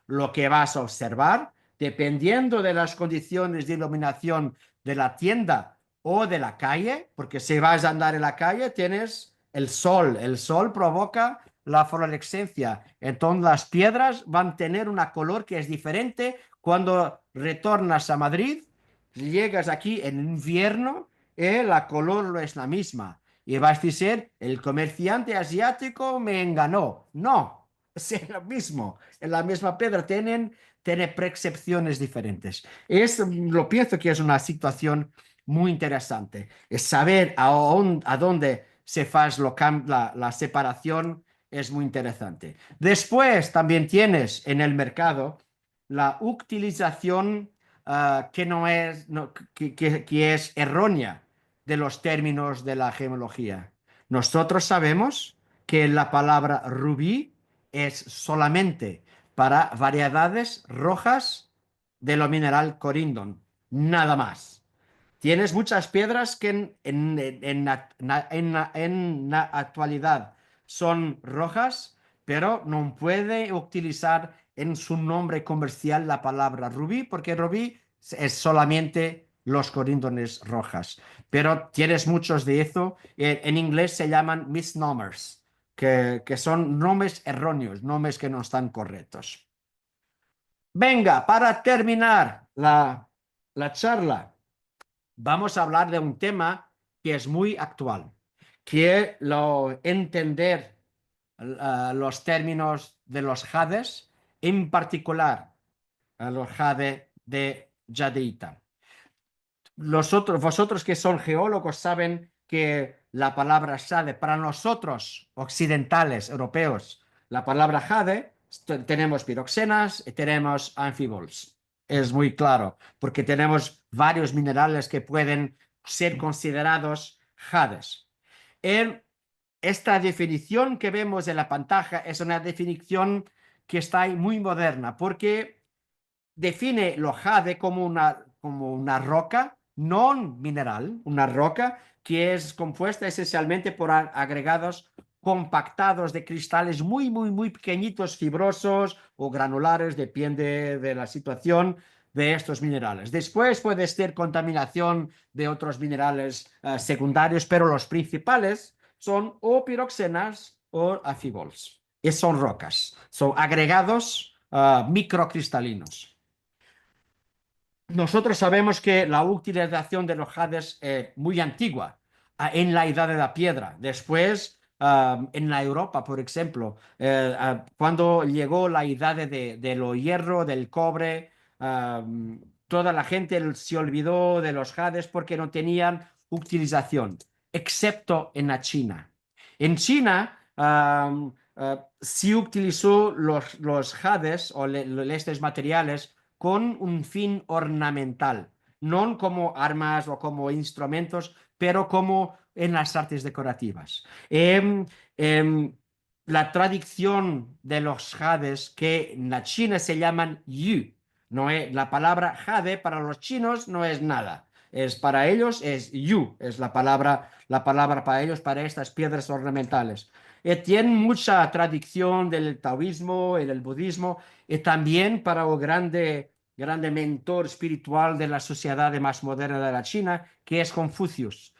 lo que vas a observar, dependiendo de las condiciones de iluminación de la tienda o de la calle, porque si vas a andar en la calle tienes el sol provoca la fluorescencia, entonces las piedras van a tener una color que es diferente cuando retornas a Madrid, llegas aquí en invierno y la color no es la misma. Y vas a decir, el comerciante asiático me engañó. No, es lo mismo. En la misma piedra tiene percepciones diferentes. Lo pienso que es una situación muy interesante. Es saber a dónde se hace la separación es muy interesante. Después también tienes en el mercado la utilización que no es, que es errónea de los términos de la gemología. Nosotros sabemos que la palabra rubí es solamente para variedades rojas de lo mineral corindon, nada más. Tienes muchas piedras que en la actualidad son rojas, pero no puede utilizar en su nombre comercial la palabra rubí, porque rubí es solamente los coríndones rojas. Pero tienes muchos de eso. En inglés se llaman misnomers, que son nombres erróneos, nombres que no están correctos. Venga, para terminar la charla, vamos a hablar de un tema que es muy actual, que entender los términos de los jades, en particular los jade de Jadeita. Vosotros que son geólogos saben que la palabra jade para nosotros occidentales, europeos, la palabra jade, tenemos piroxenas y tenemos anfibols. Es muy claro, porque tenemos varios minerales que pueden ser considerados jades. Esta definición que vemos en la pantalla es una definición que está muy moderna, porque define lo jade como una roca non mineral, una roca que es compuesta esencialmente por agregados compactados de cristales muy pequeñitos, fibrosos o granulares, depende de la situación de estos minerales. Después puede ser contaminación de otros minerales secundarios, pero los principales son o piroxenas o afibols. Y son rocas, son agregados microcristalinos. Nosotros sabemos que la utilización de los jades es muy antigua, en la Edad de la Piedra. Después, en la Europa, por ejemplo, cuando llegó la edad de lo hierro, del cobre, toda la gente se olvidó de los jades porque no tenían utilización, excepto en la China. En China sí utilizó los jades o estos materiales con un fin ornamental, no como armas o como instrumentos, pero como en las artes decorativas. La tradición de los jades, que en la China se llaman yu, no es, la palabra jade para los chinos no es nada. Para ellos es yu, es la palabra para ellos, para estas piedras ornamentales. Tienen mucha tradición del taoísmo y del budismo, y también para un grande mentor espiritual de la sociedad más moderna de la China, que es Confucius,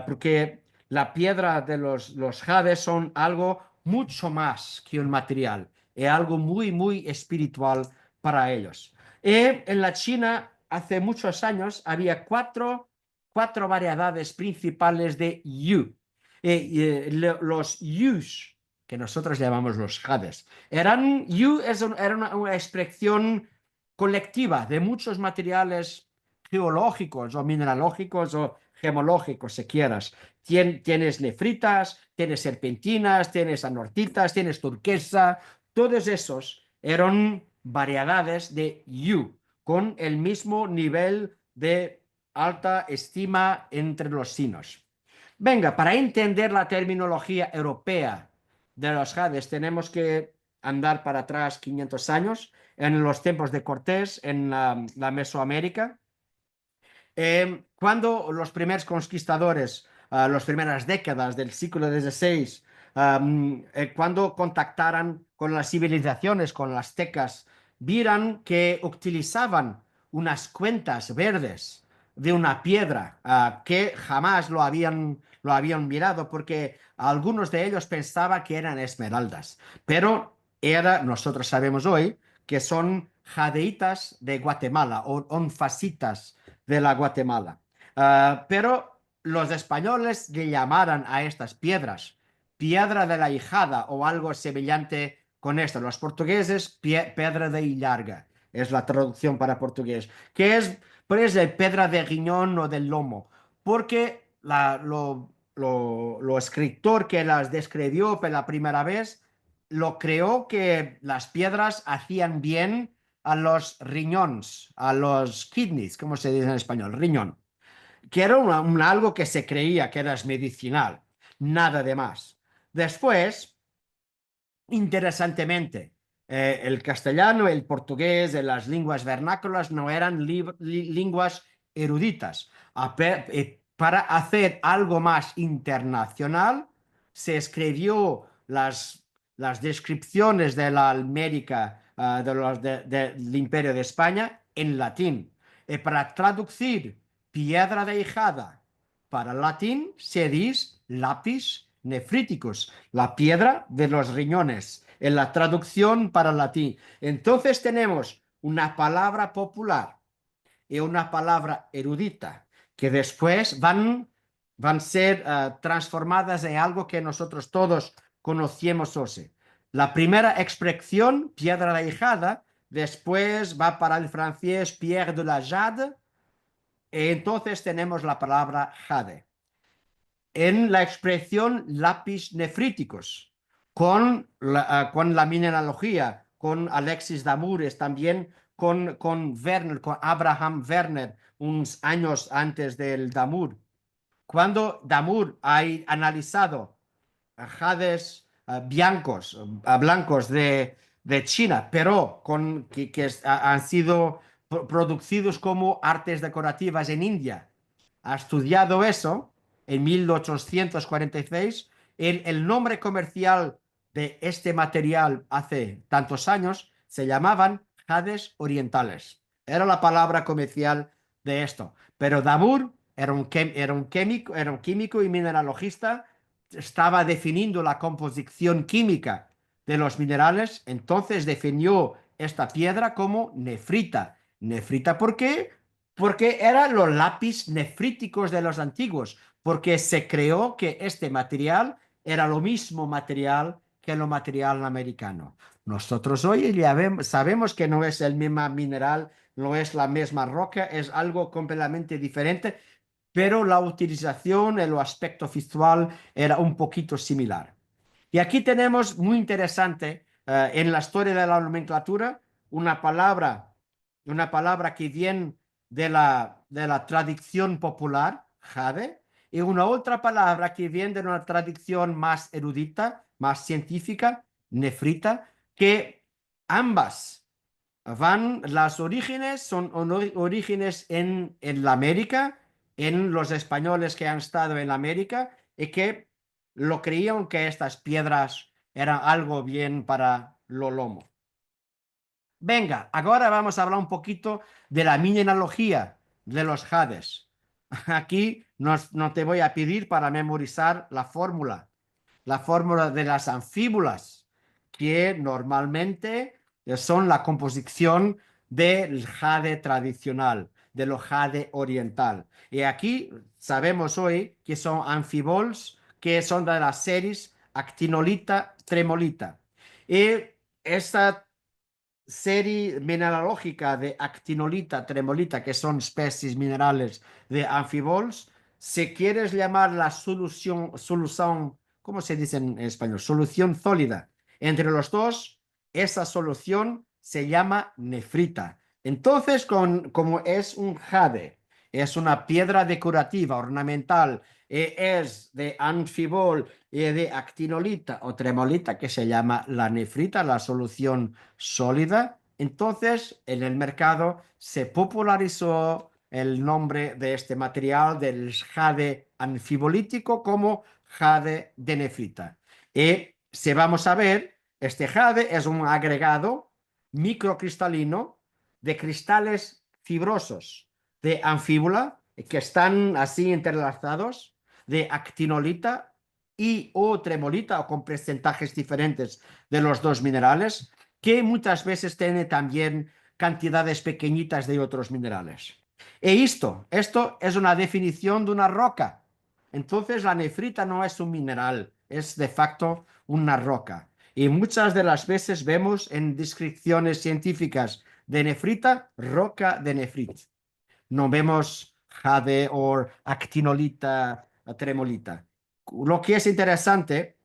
porque la piedra de los jades son algo mucho más que un material, es algo muy espiritual para ellos. Y en la China, hace muchos años, había cuatro variedades principales de yu. Los yus, que nosotros llamamos los jades, era una expresión colectiva de muchos materiales geológicos o mineralógicos o gemológicos, si quieras. Tienes nefritas, tienes serpentinas, tienes anortitas, tienes turquesa, todos esos eran variedades de yu, con el mismo nivel de alta estima entre los sinos. Venga, para entender la terminología europea de los jades tenemos que andar para atrás 500 años, en los tiempos de Cortés, en la Mesoamérica. Cuando los primeros conquistadores, las primeras décadas del siglo XVI, cuando contactaran con las civilizaciones, con las aztecas, vieran que utilizaban unas cuentas verdes de una piedra que jamás lo habían mirado, porque algunos de ellos pensaban que eran esmeraldas, pero nosotros sabemos hoy que son jadeitas de Guatemala o onfasitas de la Guatemala. Pero los españoles le llamaran a estas piedras piedra de la Hijada o algo semejante con esto. Los portugueses, pedra de Illarga, es la traducción para portugués, que es pues de pedra de riñón o del lomo, porque lo escritor que las describió por la primera vez lo creó que las piedras hacían bien a los riñones, a los kidneys, ¿cómo se dice en español? Riñón, que era algo que se creía que era medicinal, nada de más. Después, interesantemente, el castellano, el portugués, las lenguas vernáculas no eran lenguas eruditas. Para hacer algo más internacional, se escribió las descripciones de la América, del Imperio de España en latín. Y para traducir piedra de hijada para latín se dice lápiz nefríticos, la piedra de los riñones, en la traducción para latín. Entonces tenemos una palabra popular y una palabra erudita que después van a ser transformadas en algo que nosotros todos conocemos hoy. La primera expresión, piedra de hijada, después va para el francés pierre de la jade, y entonces tenemos la palabra jade. En la expresión lápiz nefríticos, con la mineralogía, con Alexis Damour, también con Werner, con Abraham Werner, unos años antes del Damour. Cuando Damour ha analizado jades blancos de China, pero que han sido producidos como artes decorativas en India, ha estudiado eso en 1846. El nombre comercial de este material hace tantos años se llamaban jades orientales. Era la palabra comercial de esto. Pero Damour era un químico y mineralogista, estaba definiendo la composición química de los minerales, entonces definió esta piedra como nefrita. ¿Nefrita por qué? Porque eran los lápiz nefríticos de los antiguos, porque se creó que este material era lo mismo material que lo material americano. Nosotros hoy ya sabemos que no es el mismo mineral, no es la misma roca, es algo completamente diferente, pero la utilización, el aspecto visual era un poquito similar. Y aquí tenemos, muy interesante, en la historia de la nomenclatura, una palabra que viene de la tradición popular, jade, y una otra palabra que viene de una tradición más erudita, más científica, nefrita, que ambas las orígenes son orígenes en la América, en los españoles que han estado en América y que lo creían que estas piedras eran algo bien para lo lomo. Venga, ahora vamos a hablar un poquito de la mineralogía de los jades. Aquí no te voy a pedir para memorizar la fórmula de las anfíbulas, que normalmente son la composición del jade tradicional, del jade oriental. Y aquí sabemos hoy que son anfibols, que son de las series actinolita, tremolita. Y esta serie mineralógica de actinolita, tremolita, que son especies minerales de anfibols, si quieres llamar la solución, ¿cómo se dice en español? Solución sólida entre los dos, esa solución se llama nefrita. Entonces, como es un jade, es una piedra decorativa, ornamental, es de anfibol y de actinolita o tremolita, que se llama la nefrita, la solución sólida. Entonces, en el mercado se popularizó el nombre de este material del jade anfibolítico como jade de nefrita. Y si vamos a ver, este jade es un agregado microcristalino de cristales fibrosos de anfíbula que están así entrelazados, de actinolita y o tremolita, o con porcentajes diferentes de los dos minerales, que muchas veces tiene también cantidades pequeñitas de otros minerales. Y esto es una definición de una roca. entonces la nefrita no es un mineral, es de facto una roca. Y muchas de las veces vemos en descripciones científicas de nefrita, roca de nefrit. No vemos jade o actinolita, tremolita. Lo que es interesante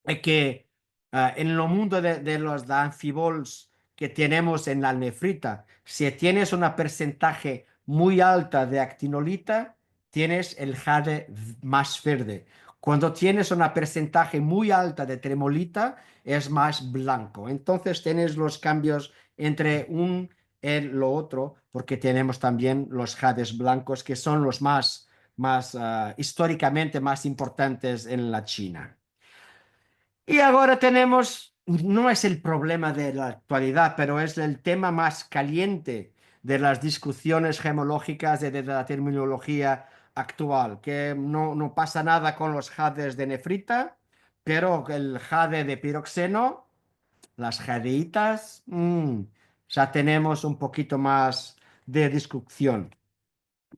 es que en el mundo de los anfibols que tenemos en la nefrita, si tienes un porcentaje muy alta de actinolita, tienes el jade más verde. Cuando tienes un porcentaje muy alta de tremolita, es más blanco. Entonces tienes los cambios entre un y lo otro, porque tenemos también los jades blancos, que son los más históricamente más importantes en la China. Y ahora tenemos, no es el problema de la actualidad, pero es el tema más caliente de las discusiones gemológicas y de la terminología actual, que no pasa nada con los jades de nefrita, pero el jade de piroxeno, las jadeitas, ya tenemos un poquito más de discusión.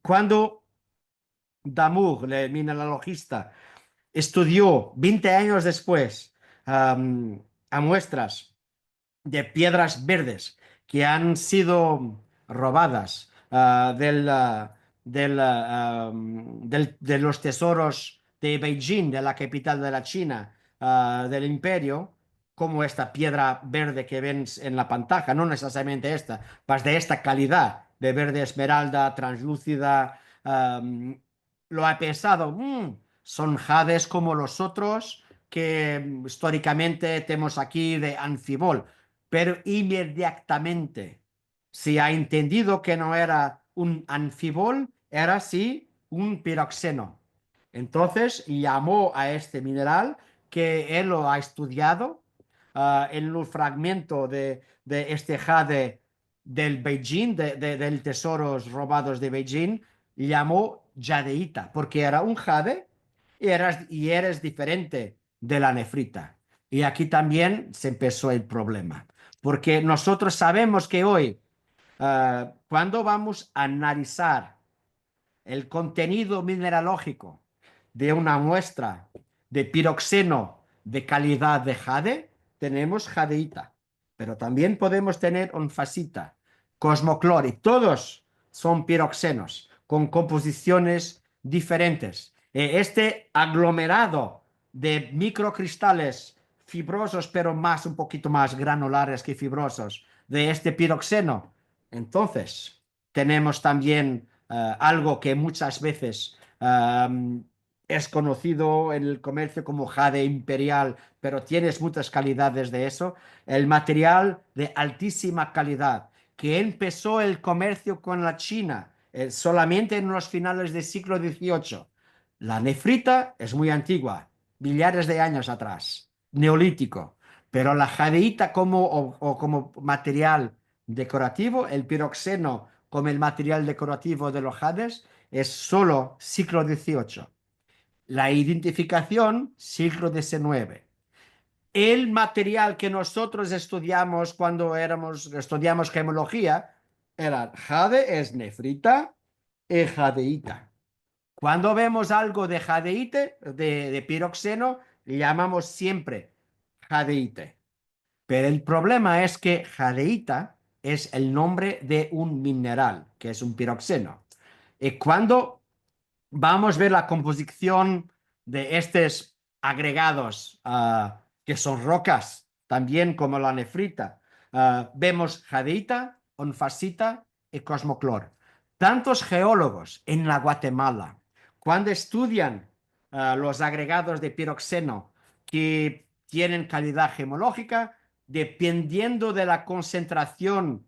Cuando Damour, el mineralogista, estudió 20 años después a muestras de piedras verdes que han sido robadas de los tesoros de Beijing, de la capital de la China, del imperio, como esta piedra verde que ven en la pantalla, no necesariamente esta, pues de esta calidad, de verde esmeralda, translúcida, lo ha pensado, son jades como los otros que históricamente tenemos aquí de anfibol, pero inmediatamente se ha entendido que no era un anfibol, era sí un piroxeno. Entonces llamó a este mineral que él lo ha estudiado en un fragmento de este jade del Beijing, del tesoros robados de Beijing, llamó jadeíta, porque era un jade y eres diferente de la nefrita. Y aquí también se empezó el problema, porque nosotros sabemos que hoy, cuando vamos a analizar el contenido mineralógico de una muestra de piroxeno de calidad de jade, tenemos jadeíta, pero también podemos tener onfasita, cosmoclor, y todos son piroxenos con composiciones diferentes. Este aglomerado de microcristales fibrosos, pero un poquito más granulares que fibrosos, de este piroxeno, entonces tenemos también algo que muchas veces es conocido en el comercio como jade imperial, pero tienes muchas calidades de eso. El material de altísima calidad que empezó el comercio con la China solamente en los finales del siglo XVIII. La nefrita es muy antigua, millares de años atrás, neolítico, pero la jadeíta o como material decorativo, el piroxeno como el material decorativo de los jades, es solo siglo XVIII. La identificación, siglo XIX. El material que nosotros estudiamos cuando estudiamos gemología era jade, es nefrita y jadeíta. Cuando vemos algo de jadeíte, de piroxeno, le llamamos siempre jadeíte. Pero el problema es que jadeíta es el nombre de un mineral, que es un piroxeno. Y cuando vamos a ver la composición de estos agregados, que son rocas, también como la nefrita, vemos jadeíta, onfasita y cosmoclor. Tantos geólogos en la Guatemala, cuando estudian los agregados de piroxeno que tienen calidad gemológica, dependiendo de la concentración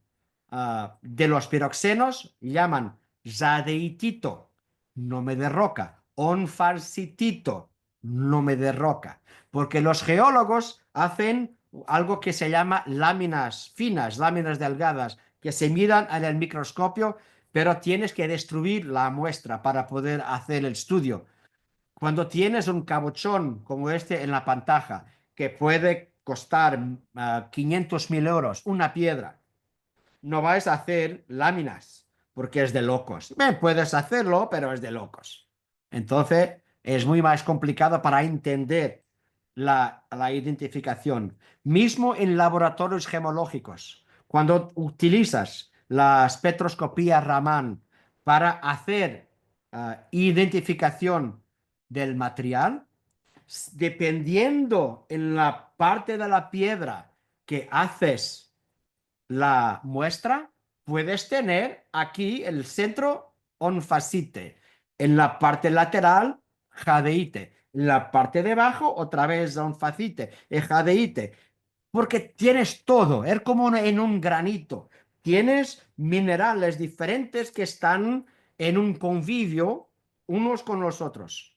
de los piroxenos, llaman jadeitito, nombre de roca, onfalsitito, nombre de roca, porque los geólogos hacen algo que se llama láminas finas, láminas delgadas, que se miran en el microscopio, pero tienes que destruir la muestra para poder hacer el estudio. Cuando tienes un cabochón como este en la pantalla, que puede costar 500.000 euros, una piedra, no vais a hacer láminas, porque es de locos. Puedes hacerlo, pero es de locos. Entonces, es muy más complicado para entender la identificación. Mismo en laboratorios gemológicos, cuando utilizas la espectroscopía Raman para hacer identificación del material, dependiendo en la parte de la piedra que haces la muestra, puedes tener aquí el centro onfacite, en la parte lateral jadeite, en la parte de abajo otra vez onfacite y jadeite, porque tienes todo, es como en un granito, tienes minerales diferentes que están en un convivio unos con los otros,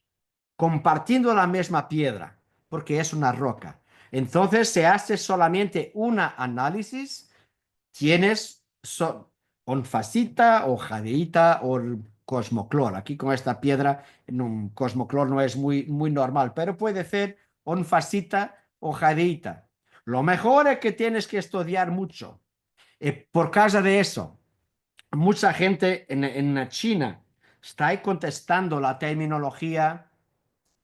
compartiendo la misma piedra, porque es una roca. Entonces se hace solamente un análisis. Tienes onfacita o jadeíta o el cosmoclor. Aquí con esta piedra, un cosmoclor no es muy normal, pero puede ser onfacita o jadeíta. Lo mejor es que tienes que estudiar mucho. Por causa de eso, mucha gente en China está ahí contestando la terminología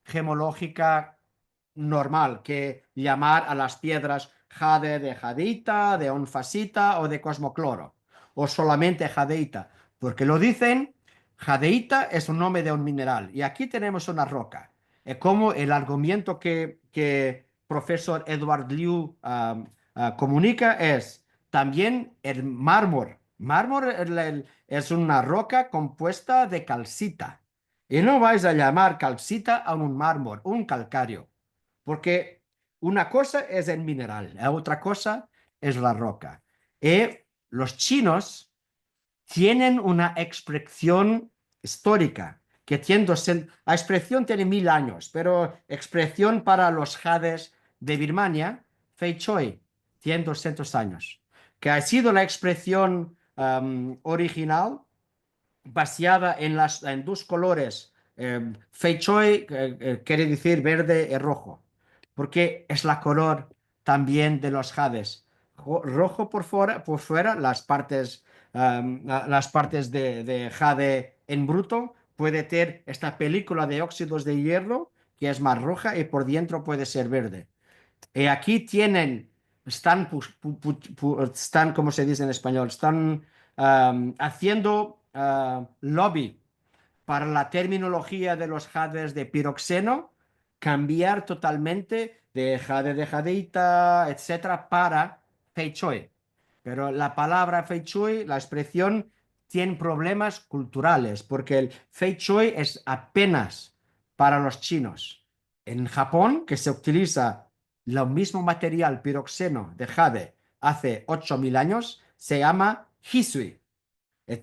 gemológica normal que llamar a las piedras jade de jadeita, de onfacita o de cosmocloro, o solamente jadeita, porque lo dicen, jadeita es un nombre de un mineral y aquí tenemos una roca. Es como el argumento que profesor Edward Liu comunica es también el mármol. Mármol es una roca compuesta de calcita. Y no vais a llamar calcita a un mármol, un calcario, porque una cosa es el mineral, la otra cosa es la roca. Y los chinos tienen una expresión histórica, que la expresión tiene 1000 años, pero expresión para los jades de Birmania, Fei Choi, tiene 200 años, que ha sido la expresión original basada en dos colores. Fei Choi quiere decir verde y rojo, porque es la color también de los jades. Rojo por fuera las partes de jade en bruto, puede tener esta película de óxidos de hierro que es más roja y por dentro puede ser verde. Y aquí están, ¿cómo se dice en español? Están haciendo lobby para la terminología de los jades de piroxeno, cambiar totalmente de jadeita, etcétera, para fei choi. Pero la palabra fei choi, la expresión, tiene problemas culturales, porque el fei choi es apenas para los chinos. En Japón, que se utiliza lo mismo material piroxeno de jade hace 8000 años, se llama hisui.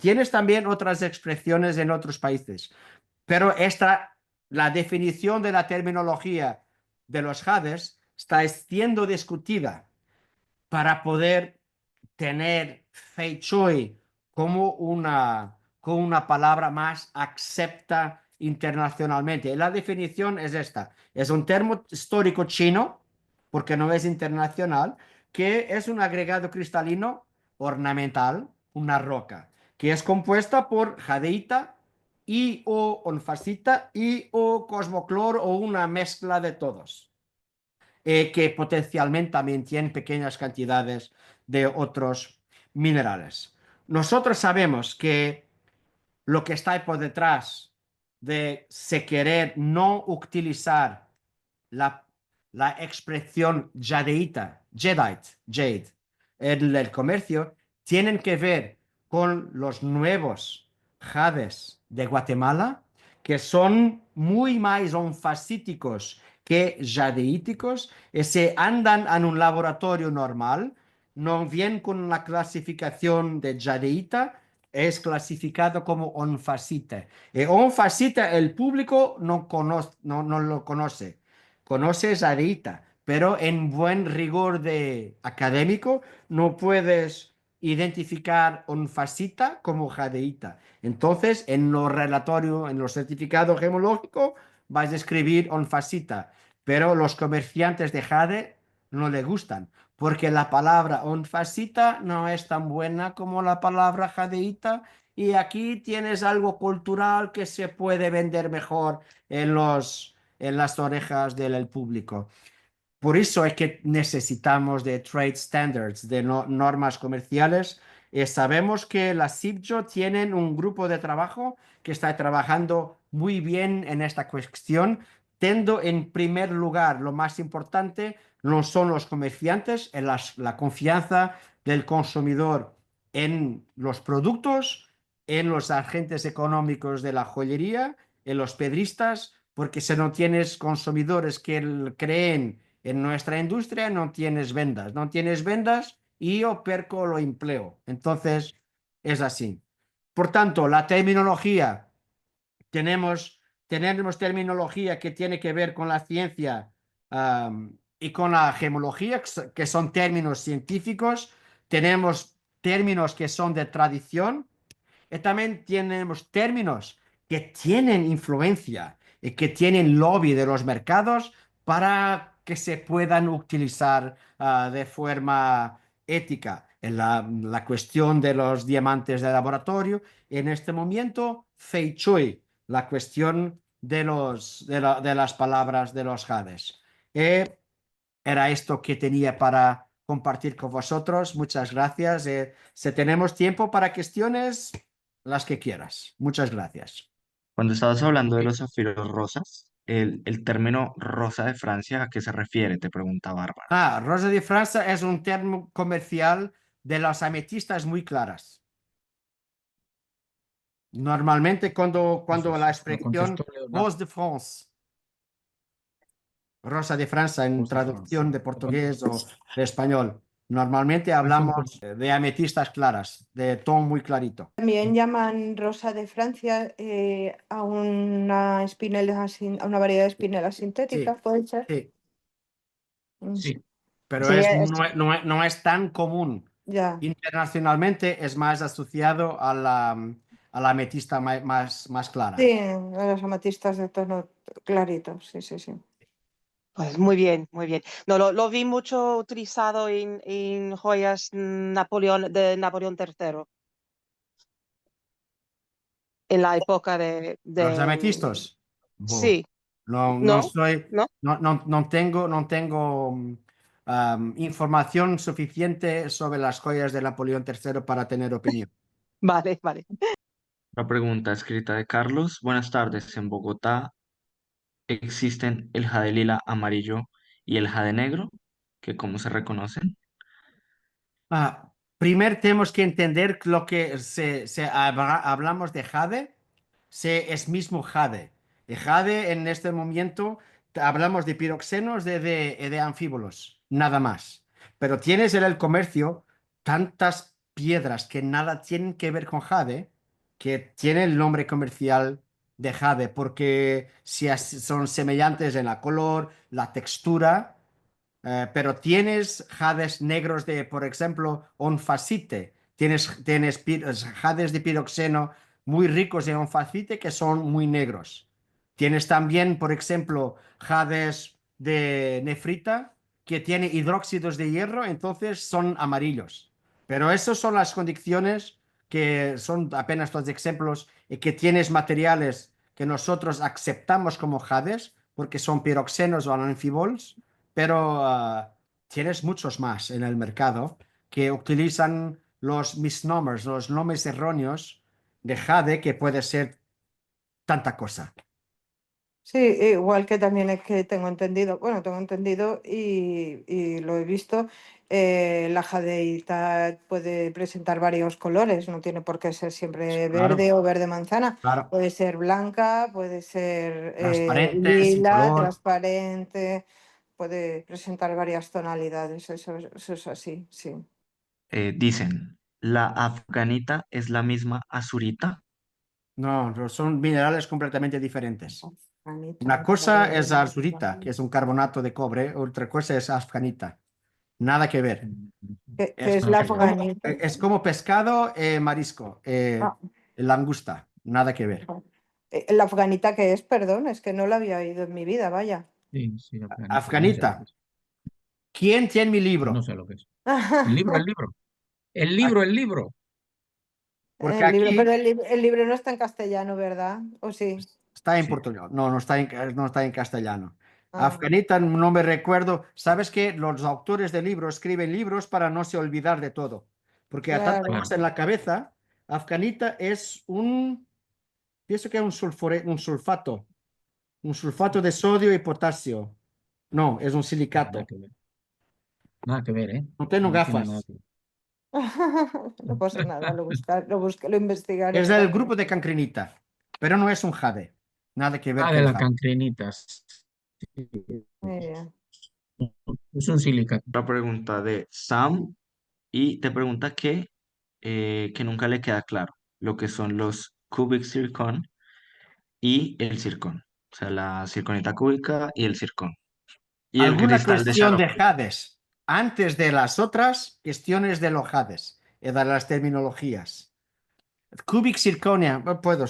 Tienes también otras expresiones en otros países, pero la definición de la terminología de los jades está siendo discutida para poder tener fei shui como una palabra más acepta internacionalmente. Y la definición es esta. Es un termo histórico chino, porque no es internacional, que es un agregado cristalino ornamental, una roca, que es compuesta por jadeita y o onfacita y o cosmoclor o una mezcla de todos, que potencialmente también tienen pequeñas cantidades de otros minerales. Nosotros sabemos que lo que está ahí por detrás de se querer no utilizar la, la expresión jadeita, jade, en el comercio, tienen que ver con los nuevos jades de Guatemala, que son muy más onfacíticos que jadeíticos, y se andan en un laboratorio normal, no vienen con la clasificación de jadeíta, es clasificado como onfacita. Onfacita el público no lo conoce. Conoces jadeíta, pero en buen rigor académico no puedes identificar onfacita como jadeíta. Entonces, en los relatorios, en los certificados gemológicos, vas a escribir onfacita, pero los comerciantes de jade no le gustan, porque la palabra onfasita no es tan buena como la palabra jadeíta y aquí tienes algo cultural que se puede vender mejor en las orejas del público. Por eso es que necesitamos de trade standards, de normas comerciales. Sabemos que las CIPJO tienen un grupo de trabajo que está trabajando muy bien en esta cuestión, teniendo en primer lugar lo más importante no son los comerciantes, en la confianza del consumidor en los productos, en los agentes económicos de la joyería, en los pedristas, porque si no tienes consumidores que creen en nuestra industria no tienes vendas, no tienes vendas y yo perco lo empleo. Entonces, es así. Por tanto, la terminología, tenemos terminología que tiene que ver con la ciencia y con la gemología, que son términos científicos. Tenemos términos que son de tradición y también tenemos términos que tienen influencia y que tienen lobby de los mercados para que se puedan utilizar de forma ética. En la cuestión de los diamantes de laboratorio, en este momento, Fei Shui, la cuestión de las palabras de los jades. Era esto que tenía para compartir con vosotros. Muchas gracias. Si tenemos tiempo para cuestiones, las que quieras. Muchas gracias. Cuando estabas hablando de los zafiros rosas, el término rosa de Francia, ¿a qué se refiere? Te pregunta Bárbara. Rosa de Francia es un término comercial de las ametistas muy claras. Normalmente cuando la Lo expresión contestó Leonardo. Rose de France, Rosa de Francia en José traducción de Lo con- portugués o de español, normalmente es un con- hablamos de ametistas claras, de tono muy clarito. También llaman rosa de Francia a una espinela, a una variedad de espinela sintética, Sí, puede ser. sí, Mm. Sí, pero Sí, no es tan común. ya. Internacionalmente es más asociado a la ametista más clara. Sí, a los amatistas de tono clarito, sí, sí, sí. Pues muy bien, muy bien. No, lo vi mucho utilizado en joyas de Napoleón III, en la época Los ametistos. Sí, No ¿no? soy, ¿No? no tengo información suficiente sobre las joyas de Napoleón III para tener opinión. Vale, vale. La pregunta escrita de Carlos. Buenas tardes. En Bogotá existen el jade lila amarillo y el jade negro, que cómo se reconocen. Primero tenemos que entender lo que hablamos de jade, es mismo jade. Y jade en este momento hablamos de piroxenos de anfíbolos, nada más. Pero tienes en el comercio tantas piedras que nada tienen que ver con jade, que tienen el nombre comercial de jade, porque si son semejantes en la color, la textura. Pero tienes jades negros de, por ejemplo, onfacite. Tienes jades de piroxeno muy ricos de onfacite que son muy negros. Tienes también, por ejemplo, jades de nefrita que tiene hidróxidos de hierro, entonces son amarillos. Pero esas son las condiciones que son apenas los ejemplos y que tienes materiales que nosotros aceptamos como jades porque son piroxenos o anfibols, pero tienes muchos más en el mercado que utilizan los misnomers, los nombres erróneos de jade, que puede ser tanta cosa. Sí, igual que también es que tengo entendido, bueno, tengo entendido y lo he visto, la jadeíta puede presentar varios colores, no tiene por qué ser siempre Claro, verde o verde manzana, claro. puede ser blanca, puede ser Transparente, sin lila, color. transparente, puede presentar varias tonalidades, eso es así, sí. Dicen, ¿la afganita es la misma azurita? No, son minerales completamente diferentes. Anita, Una cosa es azurita, que es un carbonato de cobre, otra cosa es afganita. Nada que ver. que es la afganita. Es como pescado, marisco, Ah, langosta. Nada que ver. la afganita que es, perdón, es que no la había oído en mi vida, vaya. sí, sí, Afganita, muchas Afganita. gracias. ¿Quién tiene mi No libro? sé lo que es. El libro, el libro. El libro, el libro. Porque El libro, pero aquí el libro no está en castellano, ¿verdad? ¿O sí? está en Sí. portugués. No, no está en castellano. Ah, Afganita, no me recuerdo. ¿Sabes que los autores de libros escriben libros para no se olvidar de todo? Porque a tanta claro. Claro. cosa en la cabeza, Afganita pienso que es un sulfato de sodio y potasio. No, es un Nada silicato. que ver. Nada que ver, ¿eh? No tengo No tiene nada gafas. que ver. No pasa nada, lo Es investigaré del grupo de rápido. cancrinita, pero no es un jade. Nada que ver Ah, con de el la jade. cancrenitas. Sí. Muy bien. Es un silicato. Otra pregunta de Sam y te pregunta que nunca le queda claro lo que son los cubic zircon y el zircón. O sea, la circonita cúbica y el zircón. Y el Alguna cristal de cuestión de Swarovski. jades antes de las otras cuestiones de los jades y de las terminologías. Cubic zirconia, puedo.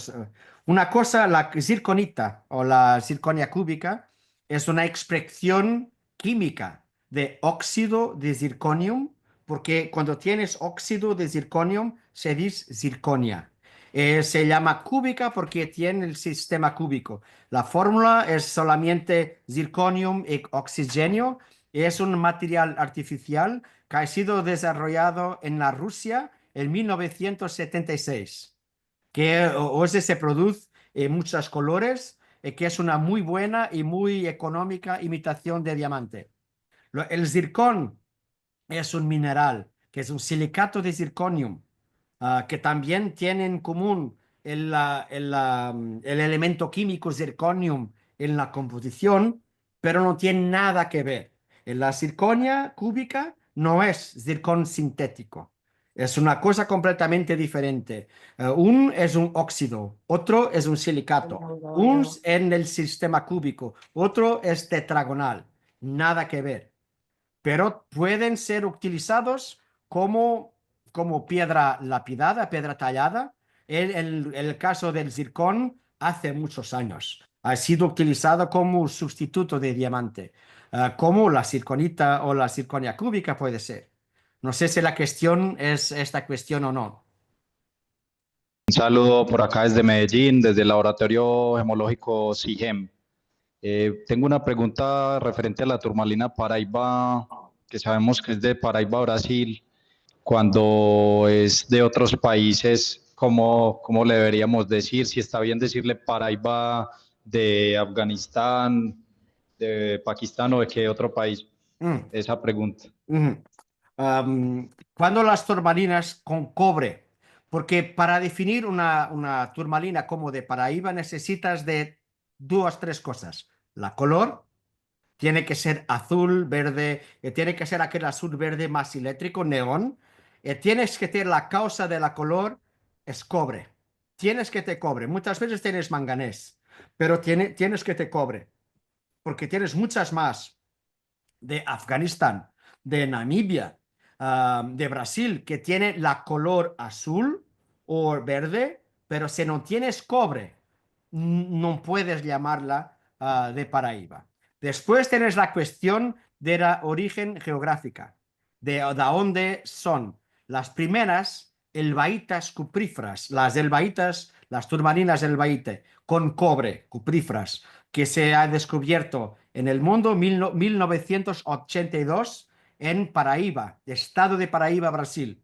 Una cosa, la zirconita o la zirconia cúbica es una expresión química de óxido de zirconium, porque cuando tienes óxido de zirconium se dice zirconia. Se llama cúbica porque tiene el sistema cúbico. La fórmula es solamente zirconium y oxígeno. Es un material artificial que ha sido desarrollado en la Rusia en 1976, que hoy se produce en muchos colores, que es una muy buena y muy económica imitación de diamante. El zircón es un mineral, que es un silicato de zirconium, que también tiene en común el elemento químico zirconium en la composición, pero no tiene nada que ver. En la zirconia cúbica no es zircón sintético, es una cosa completamente diferente. Un es un óxido, otro es un silicato. Un en el sistema cúbico, otro es tetragonal, nada que ver, pero pueden ser utilizados como piedra lapidada, piedra tallada. El caso del zircón hace muchos años ha sido utilizado como sustituto de diamante, como la zirconita o la zirconia cúbica puede ser. No sé si la cuestión es esta cuestión o no. Un saludo por acá desde Medellín, desde el laboratorio gemológico SIGEM. Tengo una pregunta referente a la turmalina Paraiba, que sabemos que es de Paraiba, Brasil. Cuando es de otros países, ¿cómo le deberíamos decir? Si está bien decirle Paraiba de Afganistán, de Pakistán o de qué otro país. Mm, Esa pregunta. mm. Cuando las turmalinas con cobre, porque para definir una turmalina como de Paraíba necesitas de dos, tres cosas. La color, tiene que ser azul, verde, tiene que ser aquel azul verde más eléctrico, neón. Tienes que tener la causa de la color, es cobre. Tienes que te cobre. Muchas veces tienes manganés, pero tienes que te cobre, porque tienes muchas más de Afganistán, de Namibia, de Brasil, que tiene la color azul o verde, pero si no tienes cobre, no puedes llamarla de Paraíba. Después tienes la cuestión de la origen geográfica, de dónde son. Las primeras, elbaitas cupríferas, las elbaitas, las turmalinas elbaite, con cobre, cupríferas, que se ha descubierto en el mundo 1982 en Paraíba, estado de Paraíba, Brasil.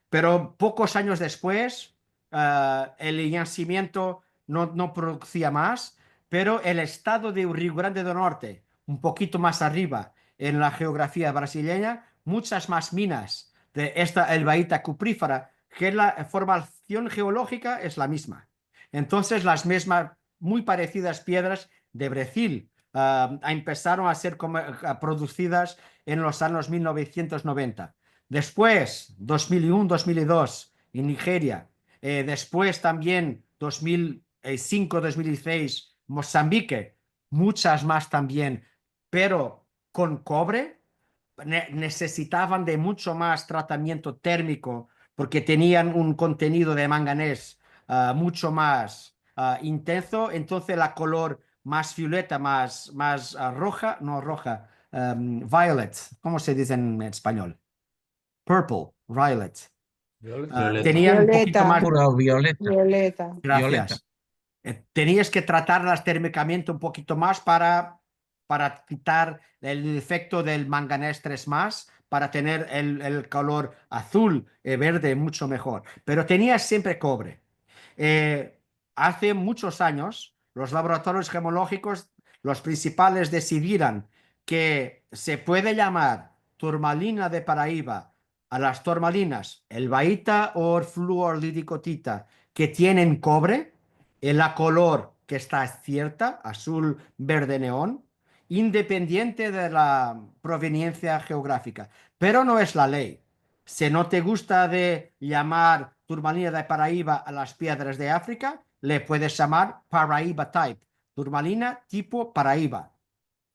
Pero pocos años después, el yacimiento no producía más, pero el estado de Río Grande do Norte, un poquito más arriba en la geografía brasileña, muchas más minas de esta elbaíta cuprífera, que la formación geológica es la misma. Entonces, las mismas, muy parecidas piedras de Brasil empezaron a ser producidas en los años 1990. Después, 2001, 2002, en Nigeria. Después también 2005, 2006, Mozambique. Muchas más también, pero con cobre necesitaban de mucho más tratamiento térmico porque tenían un contenido de manganés mucho más intenso, entonces la color más violeta, más roja, no roja, violet, ¿cómo se dice en español? Purple, violet. Violeta. Tenían un poquito Violeta. más. Púrpura o violeta. Violeta. Violeta. Gracias. Tenías que tratarlas térmicamente un poquito más para quitar el efecto del manganés 3+, para tener el color azul, verde mucho mejor. Pero tenías siempre cobre. Hace muchos años, los laboratorios gemológicos, los principales, decidieron que se puede llamar turmalina de Paraíba a las turmalinas, el baita o fluorlidicotita, que tienen cobre, en la color que está cierta, azul, verde, neón, independiente de la proveniencia geográfica. Pero no es la ley. Si no te gusta de llamar turmalina de Paraíba a las piedras de África, le puedes llamar Paraíba type, turmalina tipo Paraíba,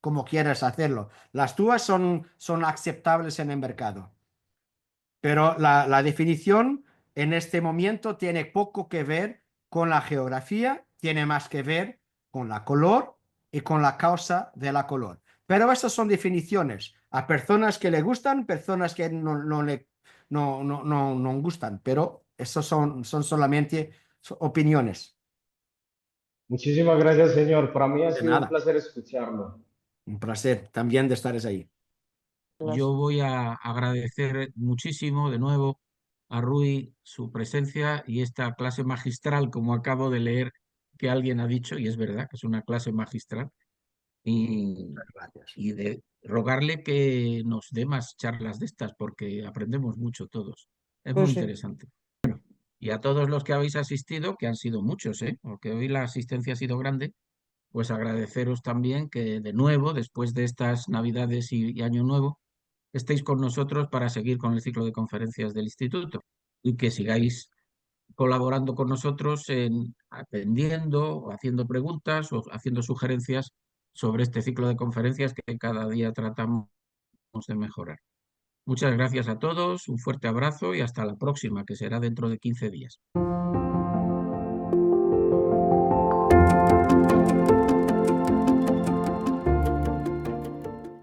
como quieras hacerlo. Las tuyas son aceptables en el mercado. Pero la definición en este momento tiene poco que ver con la geografía, tiene más que ver con la color y con la causa de la color. Pero estas son definiciones. A personas que le gustan, personas que no gustan, pero esos son solamente opiniones. Muchísimas gracias, señor. Para mí ha De sido un nada. placer escucharlo. Un placer también de estar ahí. Yo voy a agradecer muchísimo de nuevo a Rui su presencia y esta clase magistral, como acabo de leer que alguien ha dicho, y es verdad que es una clase magistral, y, Gracias. y de rogarle que nos dé más charlas de estas, porque aprendemos mucho todos. Es Pues muy sí. interesante. Y a todos los que habéis asistido, que han sido muchos, porque hoy la asistencia ha sido grande, pues agradeceros también que de nuevo, después de estas Navidades y Año Nuevo, estéis con nosotros para seguir con el ciclo de conferencias del Instituto y que sigáis colaborando con nosotros en atendiendo o haciendo preguntas o haciendo sugerencias sobre este ciclo de conferencias que cada día tratamos de mejorar. Muchas gracias a todos, un fuerte abrazo y hasta la próxima, que será dentro de 15 días.